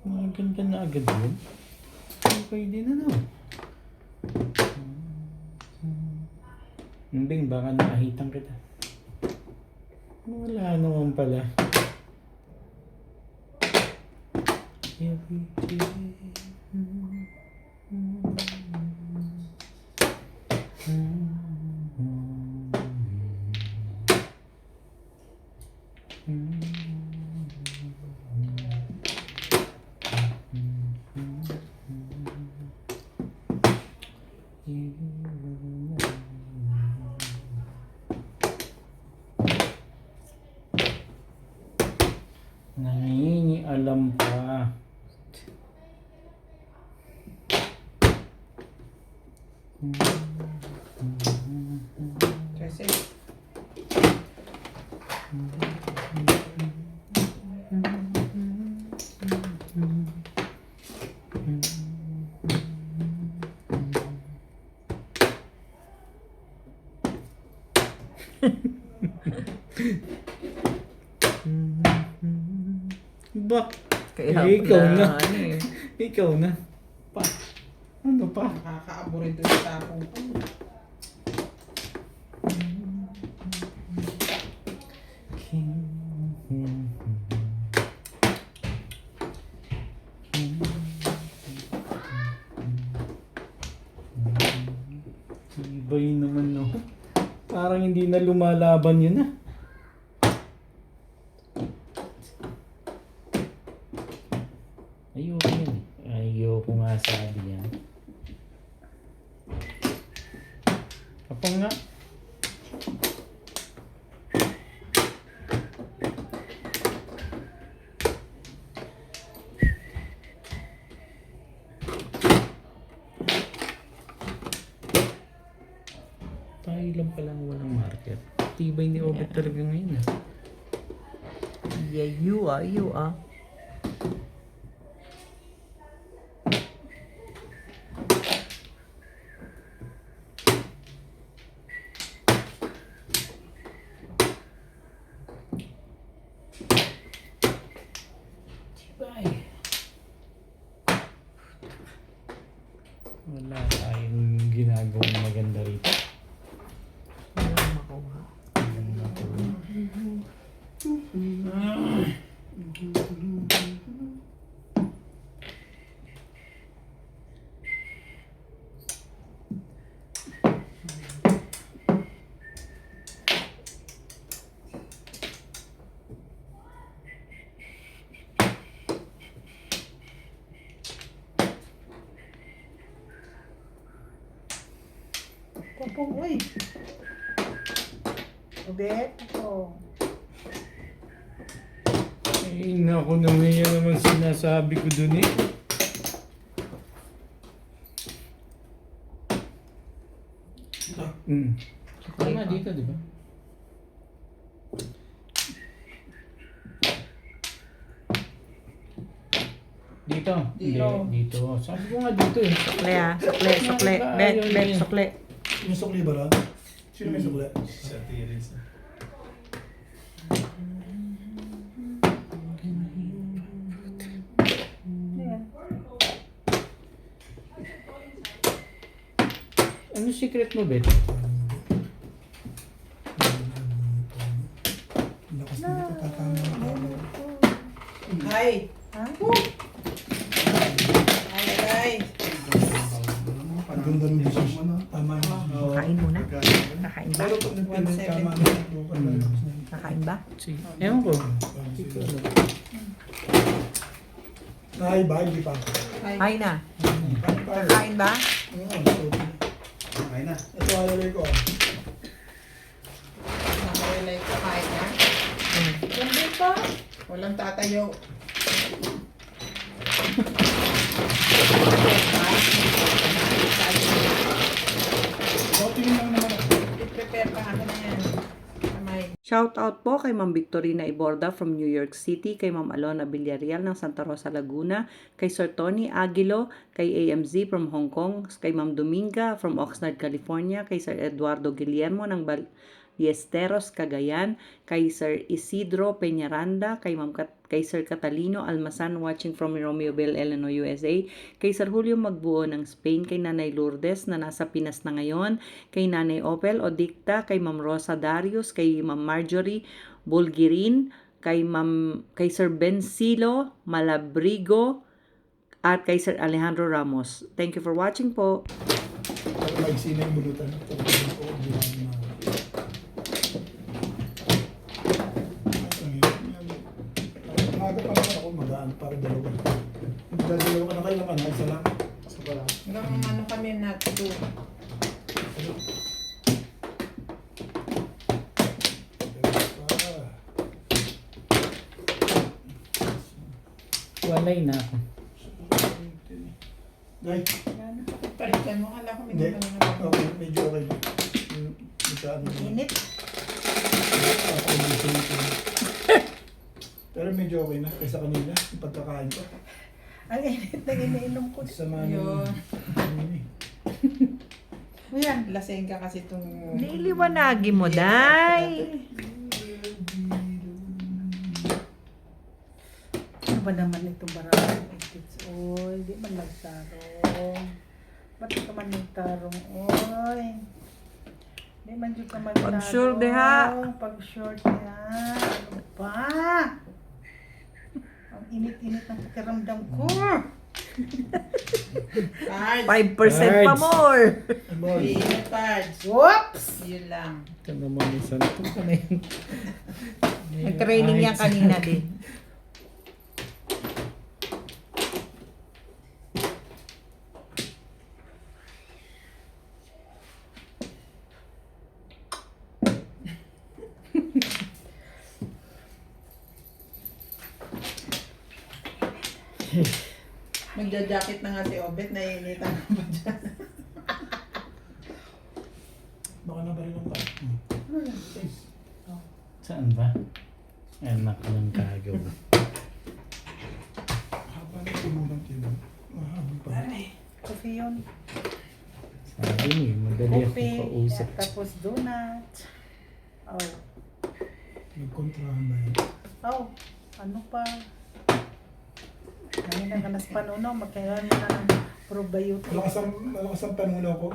Maganda na agad yun. Okay din ano. Bing, baka nakahitan kita. Wala naman pala. Every day. Nangingialam pa. Kasi Ba? Kaya Ikaw na. ano eh. Ikaw na. Pa. Ano pa? nakaka-aburito yung tapong. Iba yun naman no. Parang hindi na lumalaban yun ah. Ayoko yun eh. Ayoko sumasabi yan. Kapag nga. Tayo lang palang walang marker. Tibay ni Obet talaga ngayon ah. Yeah, you ah. Tibay. Wala tayong ginagawang maganda rito. Wala makuha. Kupong, uy. Ubet, ako. Eh, naku naman yan naman sinasabi ko dun eh. Ito. Tama dito, di ba? Dito? Dito. Hindi, dito. Sabi ko nga dito eh. Sukle ah. Sukle. Bet, sukle. May sukli ba ron? Sino may sukli? Sa Teresa. Ayan. Ano secret mo, Bet? Lakas na ito, tatama ako. Hi. Ha? Hi, guys. Ang ganda ng decision. Tama yun. Kain muna. Kakain ba? Pero pag nagpindot tama na ito, Kakain ba? Sige. Ewan ko. Ay, ba? Hindi pa ako. Kain na. Kain tayo. Kakain ba? Okay na. Ito alalay ko. Nakawalay ko kahit na. Mm. Hindi pa. Walang tatayo. So, tingin lang naman ako. I-prepare pa ako na yan. Kamay. Shout out po kay Ma'am Victorina Iborda from New York City, kay Ma'am Alona Villarreal ng Santa Rosa, Laguna, kay Sir Tony Aguilo, kay AMZ from Hong Kong, kay Ma'am Dominga from Oxnard, California, kay Sir Eduardo Guillermo ng Ballesteros, Cagayan, kay Sir Isidro Peñaranda, kay Sir Catalino Almasan watching from Romeoville, Illinois, USA, kay Sir Julio Magbuo ng Spain, kay Nanay Lourdes na nasa Pinas na ngayon, kay Nanay Opel Odicta, kay Ma'am Rosa Darius, kay Ma'am Marjorie Bulgirin, kay Sir Bensilo Malabrigo, at kay Sir Alejandro Ramos. Thank you for watching po. Maigsi na yung bulutan. Umaga pa naman ako magaan para dalawa. Dalawa ka na kayo naman, isa lang. Isa pa lang. Hanggang ano kami na to. Walay na ako. Guys, Palitan mo. Kala ko hindi. minum na naman. Okay, medyo okay na. Magkaan na. Init. Pero medyo okay na kaysa kanina, yung pagkakain ko. Ang init na iniinom ko. Sama Yun. ni... Ayan, lasing ka kasi itong... Niliwanagi mo, Day. Ano ba naman itong barang? Oy, di man nagtarong. Ba't ka man nagtarong? Oy. Di man dyan ka magtarong. Pag-sure, deha. Pag-sure, deha. Ano ba? Ang init-init ng pakiramdam ko. 5% pa more. Init parts. Whoops! Yun lang. Ito naman yung santo ka na yun. Nag-training yan kanina din. Ninja jacket na nga si Obet, naiinitan ka ba dyan? Baka na ba rin ang pa? Ano yan? Saan ba? Anak ng kagaw. Haba na tumulang yun. Mahabang pa. Coffee yun. Sabi niyo, madali ako Coffee. kausap. Tapos donut. Oh. Nagkontrahan ba yan? Oh. Ano pa? Ngayon na kanas panuno. Magkailangan mo na ng probiotics. Malakas ang panuno ko.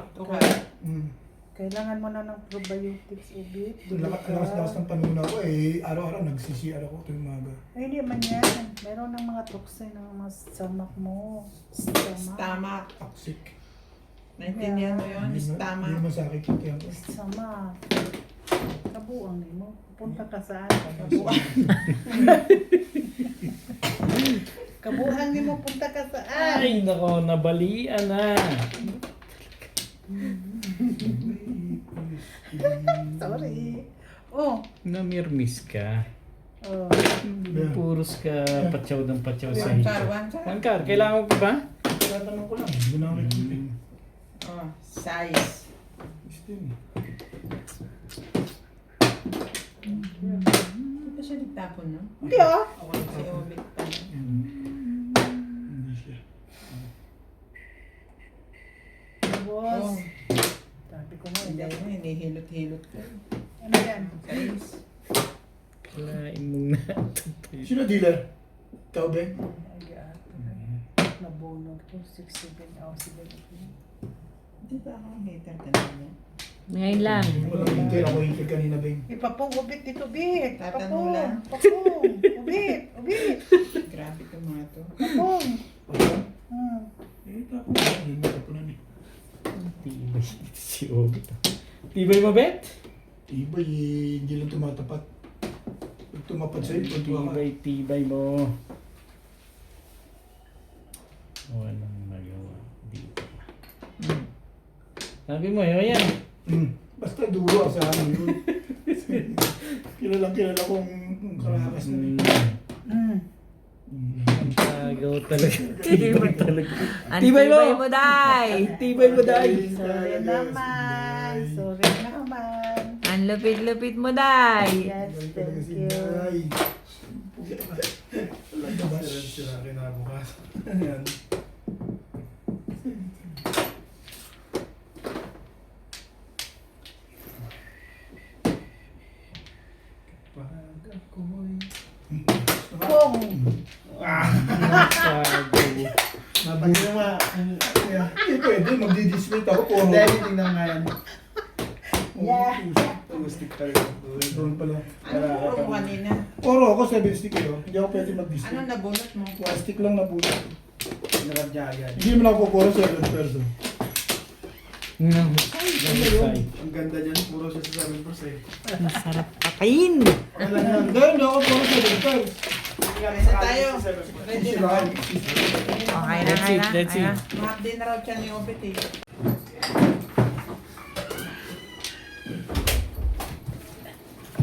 Kailangan mo na ng probiotics, Ubit. Lakas ng panuno ko eh. Araw-araw nagsisi-CR ako tuwing umaga. Ay, hindi man yan. Meron ng mga toxin ng mga stomach mo. Stomach. Toxic. Naintindihan mo yun? Hindi Stomach. masakit yung tiyan ko. Stomach. Kabuang ni mo. Pupunta ka saan? Kabuang. Kabuang ni mo, punta ka saan? Ay, nako, nabalian na. Sorry. Oh. Namirmis ka. Oh. Puros ka patsaw ng patsaw sa One hito. car, one car. Angkar, kailangan mo pa ba? Tinatanong ko lang. Hindi na ako nagtitin. Oh, size. Gusto yun. Hindi pa siya nagtapon, no? Hindi ah. Si Obit pa. Hindi siya. Boss. Oh, Sabi ko nga, hindi hindi. ako, hinihilot-hilot ko. Ano yan? Size. Kalain mong natutay. Sino dealer? Ikaw, Ben? Nabunod ko. 6-7 hours. Hindi ba ako ang hater kanina? Ngayon lang. Ako hinted kanina, Ben. Ipapong ubit dito, Bit. Tatanong lang. Papong. Ubit. Ubit. Grabe ka mga to. Papong. Eh, tapos. Hindi mo tapunan eh. Tibay si Obit. Tibay mo, Bet? Iba eh, hindi lang tumatapat. Pag tumapat sa'yo, pagtuwa ka. Tibay mo. Walang magawa dito. Sabi mo, yan. Basta duro sa amin yun. Kilala kong karakas na rin. Ang kagaw talaga. Tibay talaga. Ang tibay mo, Day! Tibay mo, Day. Sorry naman. Sorry naman. Ang lupit-lupit mo, Day! Yes, thank you. Sira kinabukas. Ayan. Pag ako'y... Pong. Kagaw. Nabagay mo nga. Hindi pwede, magdi-display ako. Puro. Dahil tingnan nga yan. Yeah. Stick tayo. Doon pala. Ano puro mo kanina? Puro ako 7 stick yun. Hindi ako pwede mag-display. Ano nabunot mo? 1 stick lang na puno. Nakadyagan. Hindi mo lang pupuro 7 person. Ang ganda niyan, puro siya sa 7%. Masarap patayin! Wala na. Hindi ako puro 7 person. Ready na tayo. Ready na ba? Okay na, That's okay it, na. that's it. Mahapdi na raw siya ni Obit eh.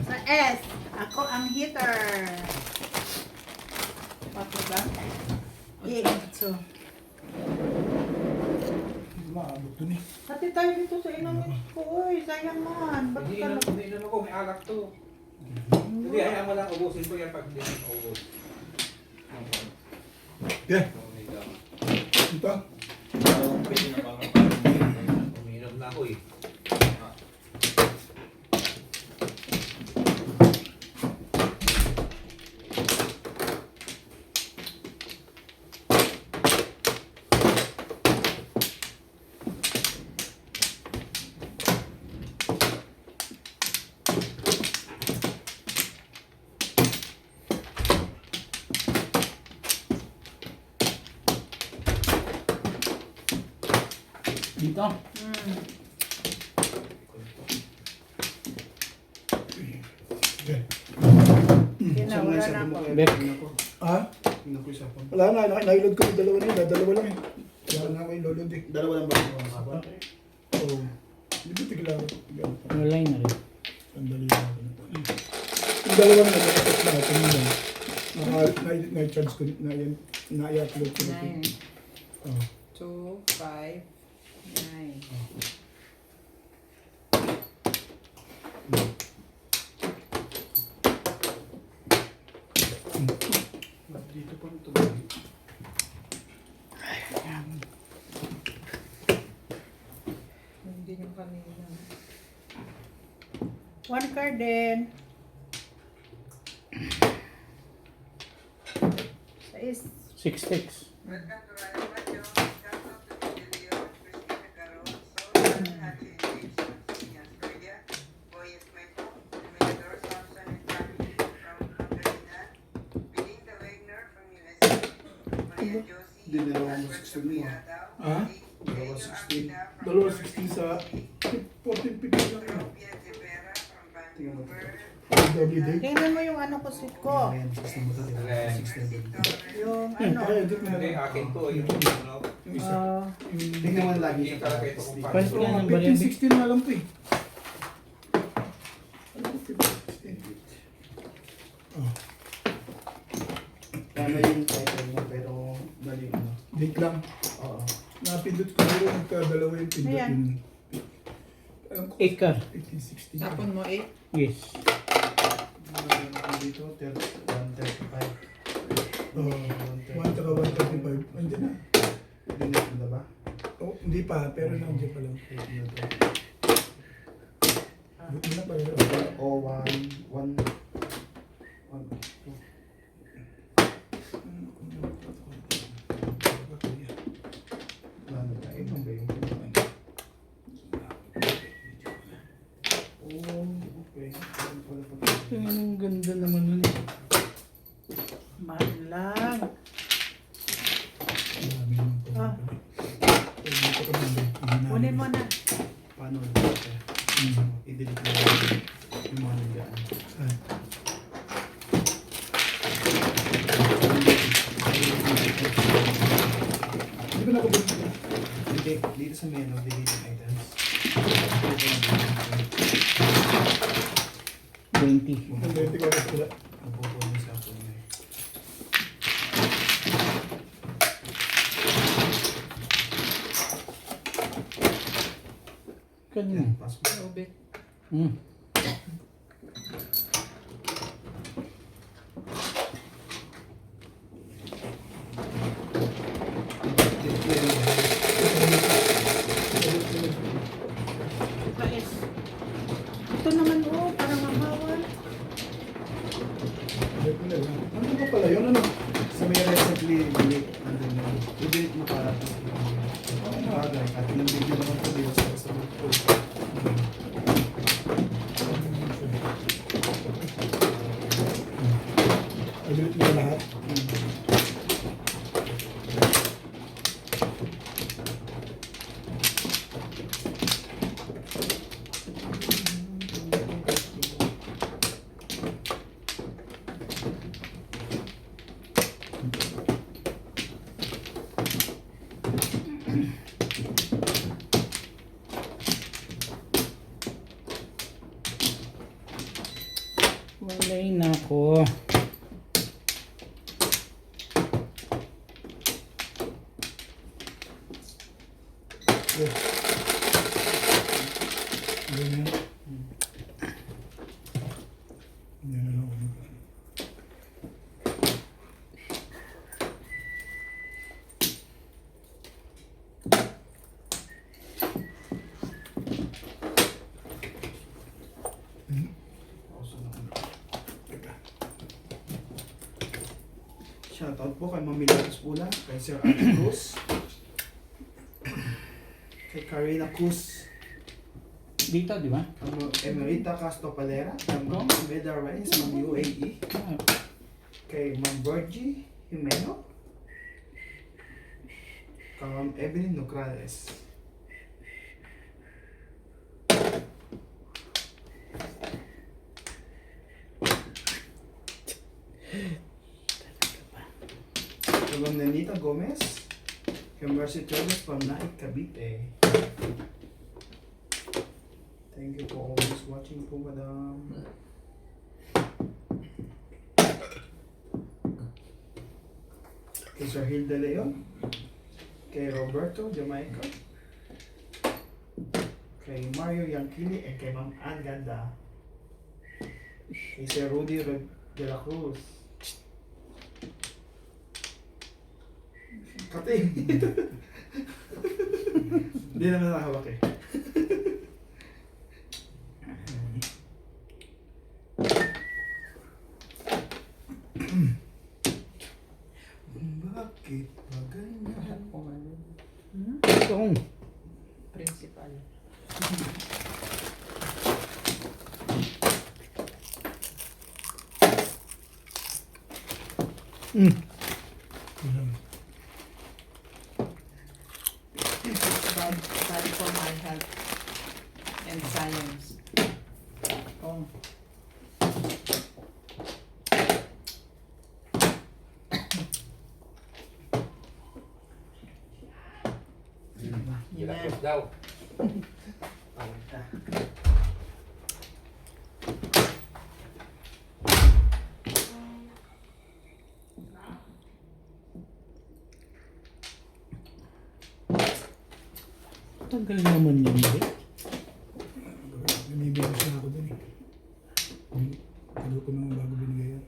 Sa S, ako ang hitter. Pato ba? So, Maabot dun eh. hati tayo dito sa inamin ko. Uy, sayang man. Ba't ka lang? Hindi naman ko, may alak to. Hindi, ayaw mo lang ubusin ko yan pag hindi mo ubus. Okay. Ito. Pwede na bang parang uminom na ako eh. Dito. Okay. Yun na, wala na ako. Bet. Ha? Wala na, nailod ko yung dalawa na yun. Dalawa lang eh. Wala na ako yung lolod eh. Dalawa lang ba? Oo. Hindi ba tigla ako? Online na rin. Sandali lang ako na to. Yung dalawa na nakapit na ako nila. Na-charge ko, na-i-upload ko na ito. Oh. 2, 5, 9. Dito pa ito. Hindi yung kanina. 1 card din. 6. 6 ticks. Welcome to Radio Macho. Welcome to Pavilion. Christina Caron. Soul Happy Invasion. Senior Australia. Boyes Meto. Emilidor Samson and family from Pangasinan. Belinda Wagner from USA. Maria Josie. Di, dalawa mo Albert 16 mo, ah. Sabuyatao. Ah? Dalawa Elio 16. Avila from Dalawa North 16 sa City. 14-15 lang yun. Robia De Vera from Vancouver. Double day. Tingnan mo yung ano ko sit ko. Ayan, 16 mo ito, di ba? Okay. 16. Yung ano. Ay, hindi ko na Hindi, akin to. Yung ano. Yung isa. Tingnan mo na lagi siya. Hindi talaga ito kung paano. Pwede Oo, ka ng barya. 15-16 na lang po eh. Ano po, 15-16? Oh, Tama yung title mo, pero mali ano. date lang. Oo. Napindot ko pero nagkadalawa yung pindot Ayan. yun. Alam ko, 8 ka. 15-16. Tapon mo 8. Yes. Meron ako dito, 135. Oh, 1-135. Hindi na. Dinis mo na ba? Oh, hindi pa, pero nandiyan pa lang. Buti na pa yun. O, 1, 2. Ano ba? Ito ba yung Oh, okay. Ano pala pag- Ang ganda naman nun. Mahal lang. Marami naman po. Ah. Pwede mo pa kabili. Kunin mo na. Paano ulit? I-delete mo yung mga nandiyan. Saan? Di ba nakabili? Hindi, dito sa menu, deleted items. 20. Ang 20 ko oras pala. Napupuno yung cellphone niya. Kanina. Yan, passport. Ubit. Hmm. Kais. Ito naman oh, parang mahawan. Delete mo na lang. Ano ba pala yun? Ano? Sa may recently delete. Nandun yun. I-delete mo para. Bagay. At yung video naman po dito sa I-delete mo na lahat. Walay na ako. Ganyan. Yan na lang. Shoutout po kay Mamilatos Pula, kay Sir Ate Cruz, kay Karina Cruz, Dito, di ba? Emerita Castro Palera, kay Ma'am Beda Reyes, Ma'am UAE, Ah, kay Ma'am Virgie Jimeno, kay Ma'am Evelyn Nograles. Kay Ma'am Nenita Gomez, kay Mercy Torres from Naik, Cavite. Thank you for always watching po, madam. Kay Sir Hilda Leon, Kay Roberto Jamaica. Kay Mario Yanquili and kay Ma'am Ann Ganda. Kay Sir Rudy de la Cruz. Kati. Hindi naman nakahawak eh. Bakit ba ganyan? Itong. Principal. Bad for my health and science. Oh. Tapos daw. Tagal naman yan, eh. Namibigay siya ako dun eh. Ano ko naman bago binigay yan.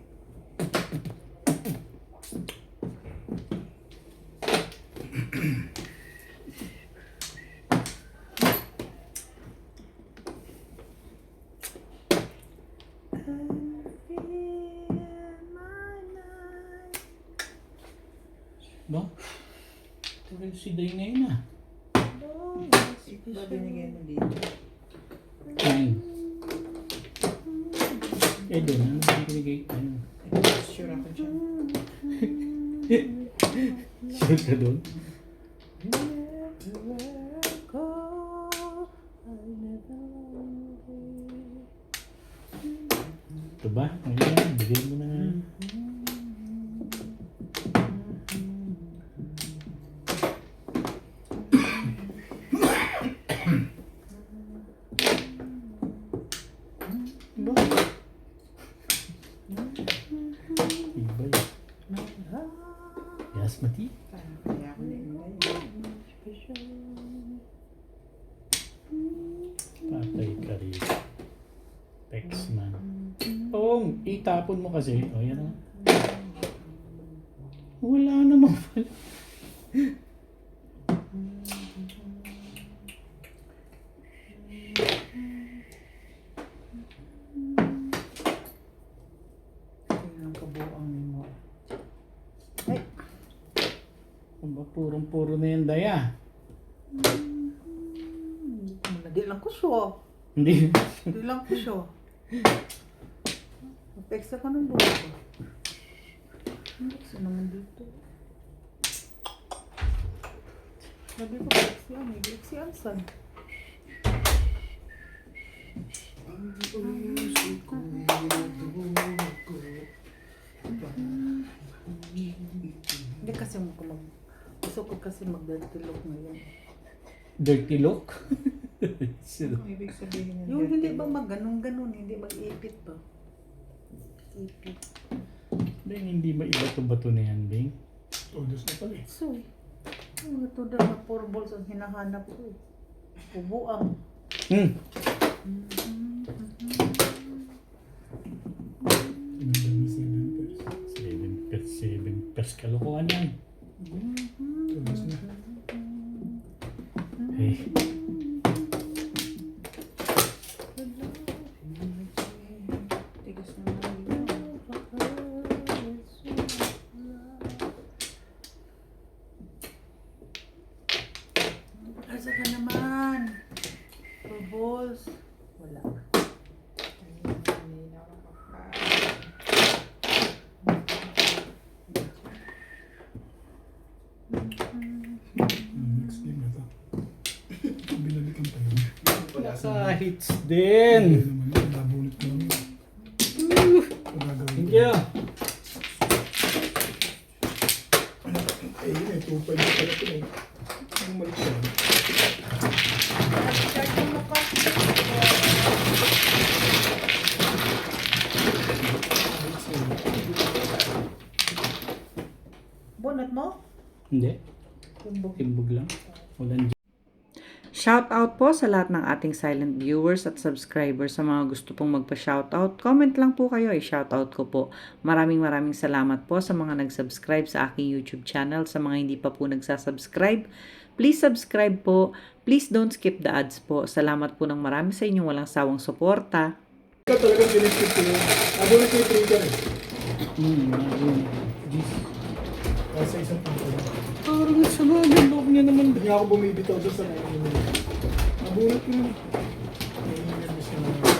Ba? Tagal si Day ngayon ah. Ba binigay mo dito? Ayun. Eh, doon. Ano ba yung binigay? Ano? Sure ako dyan. Sure ka doon? Ito ba? Ayun, bigay mo na. Ba? Iba yun. Yasmati? Kaya ako na Patay ka rin. Pexman. Oo, itapon mo kasi. O, yan o. Wala naman pala. ang kabuang mo. Aba, purong-puro na yan, Daya. Di lang ko siya. Hindi. Di lang ko siya. Apeksa ko ng buhay ko. Apeksa naman dito. Sabi ko, apeksa yan. May apeksa yan, san? Hindi kasi gusto ko kasi magdatilok ngayon. Dirty look? Sino? Ang ibig sabihin yung hindi ba mag-ganun-ganun, hindi mag-ipit ba? Ipit. Bing, hindi ba ibato-bato na yan, Bing? Todos na pala eh. So, ito daw na 4 balls ang hinahanap ko eh. Ubuang. Tinandang na 7 pairs. 7 pers kalokohan yan. Todos na. Eh, Tigas naman yun. Asa ka naman? 4 balls. Wala. Hindi na Next game na to. Binalikan pa yun. naka-hits Hindi din. naman, nabunot ko lang yun. Pagagawin Thank ko. you. Eh, yun eh, 2-5 na pala ito eh. Ang malik siya. Bonat mo? Hindi. Yung Timbog lang. Walang Shoutout po sa lahat ng ating silent viewers at subscribers. Sa mga gusto pong magpa-shoutout, comment lang po kayo, i-shoutout ko po. Maraming salamat po sa mga nag-subscribe sa aking YouTube channel. Sa mga hindi pa po nagsasubscribe, please subscribe po. Please don't skip the ads po. Salamat po ng marami sa inyong walang sawang suporta. Ikaw talagang pinipit ko yun. Nabulit ko yung trigger eh. Jeez. Sa isang punto. Parang sa bagay, loob niya naman. Hindi nga ako bumibitaw doon sa mga yun. Nabulit ko yun. May nervous na mga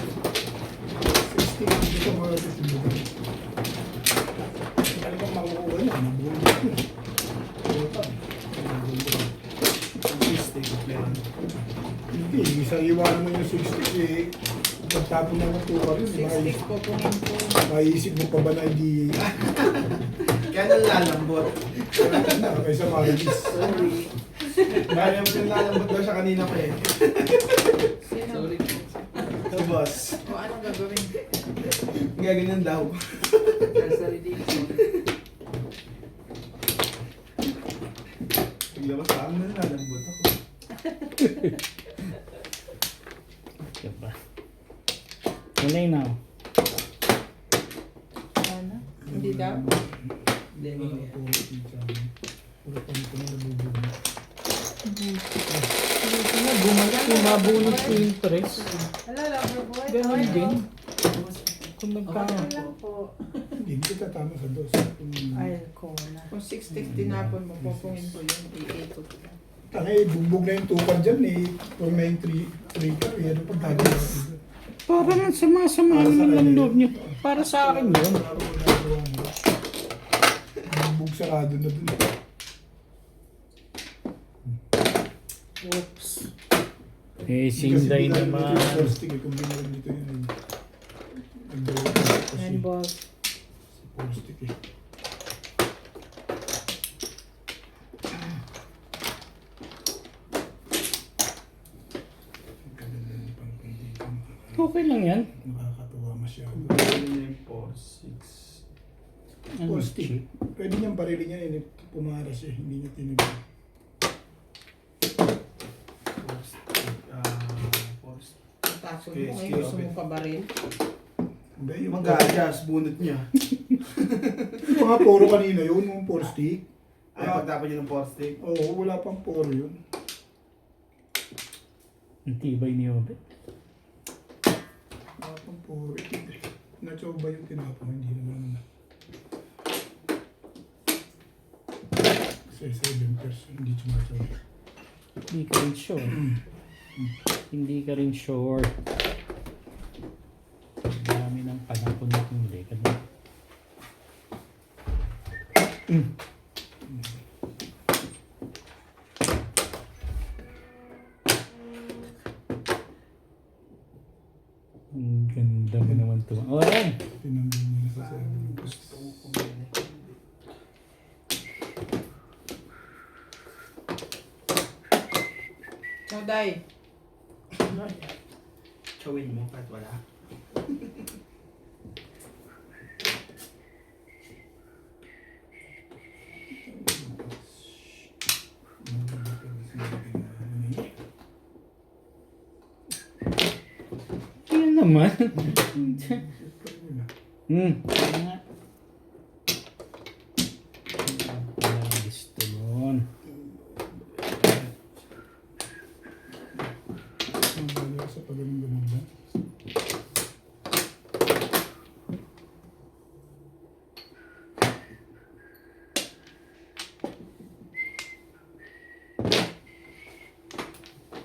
60 hindi ko mga tisimbugan. Talagang makukuha niya. Nabulit ko yun. Puta. Hindi, isang iwanan mo yung 60 eh. Pagtapon na ng tukar yun. 6 po po po. Maisip mo pa ba na hindi Kaya nalalambot. kaysa Marilis? Sorry. Kaya mo yung lalambot daw siya kanina pa eh. Sino? Sorry po. So boss, O anong gagawin? gaganyan daw. Sorry dito. Paglabas sa akin, nalalambot ako. Diba? Kulay na. Ano? Hindi daw? Hindi, hindi. Bumabunot ko yung press. Hello, lover boy. Ganon How are din. you? Kung Okay nagkano. lang po. Hindi kita tama sa dos. Ay, ko na. Kung 6:60 tinapon mo, pupungin ko yun. I-ikot ko. Tangay, bumbog na yung tukad dyan eh. Kung may 3 ka, eh, ano pag tabi na Parang sama-sama naman ang loob niyo. Para sa akin yun. Bumbog sarado na dun. Oops. Eh, Sinday naman. Kung binalag dito yun eh. Nagdalawa kasi Handball. sa plastic eh. Okay lang yan. Nakakatuwa masyado. Ano yung 4, 6. Ano, Plastic. Pwede niyang barili niya eh. Pumaras eh. Hindi niya tinagay. 4. Tapos mo, Okay, ay sige, gusto okay. mong kabaril. Hindi, yung Mag-a-adjust, bunot niya. yung mga poro kanina yun, yung plastic. Ay, pagtapon niya ng 4 stick. Oo, wala pang poro yun. ang tibay ni Obet. Wala pang poro. Nachoba yung tinapon, hindi naman na. Kasi 7%, hindi sumasabi. Hindi ka rin sure. Hindi ka rin sure. Ang dami ng panahon na hindi ka na. Ang ganda mo naman ito. Oh, ayan! Tinanggal niya sa 7%. Choday. Chawin mo kahit wala. Yan naman. Kaya nga. Ang gusto nun. Ang bala sa pagaling-galing ba?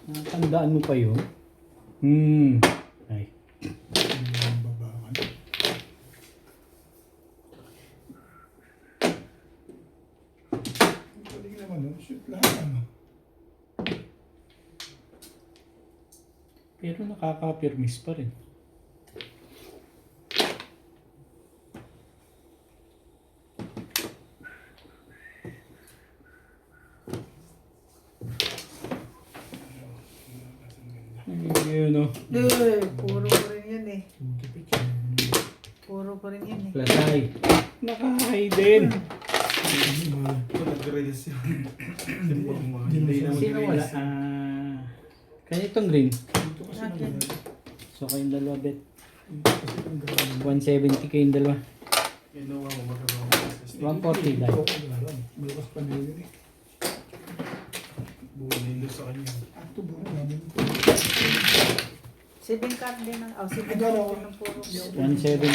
Nakatandaan mo pa yun? Ay. Ang babangan. Ang galing naman nun. Shoot lahat ano. Pero nakaka-permis pa rin. Yun o. Puro pa rin yan eh. Tipid siya. Puro pa rin yan eh. Plasay. Nakahay din. Mahal. Ito, nag-grade Paredes yun. Simple mga. Hindi Hindi naman Sino wala? release. Kanya itong green. Dito kasi nang Akin. So kayong dalawa bet. dito kasi nang garan. 170 kayong dalawa. Inuwa mo magkakaroon. 140 lang. Ito ko garan. Bukas pa na yun eh. Bulindo sa kanya. Ato buo namin. 7 card din ang, 7 Magkano? card din ang puro. 170.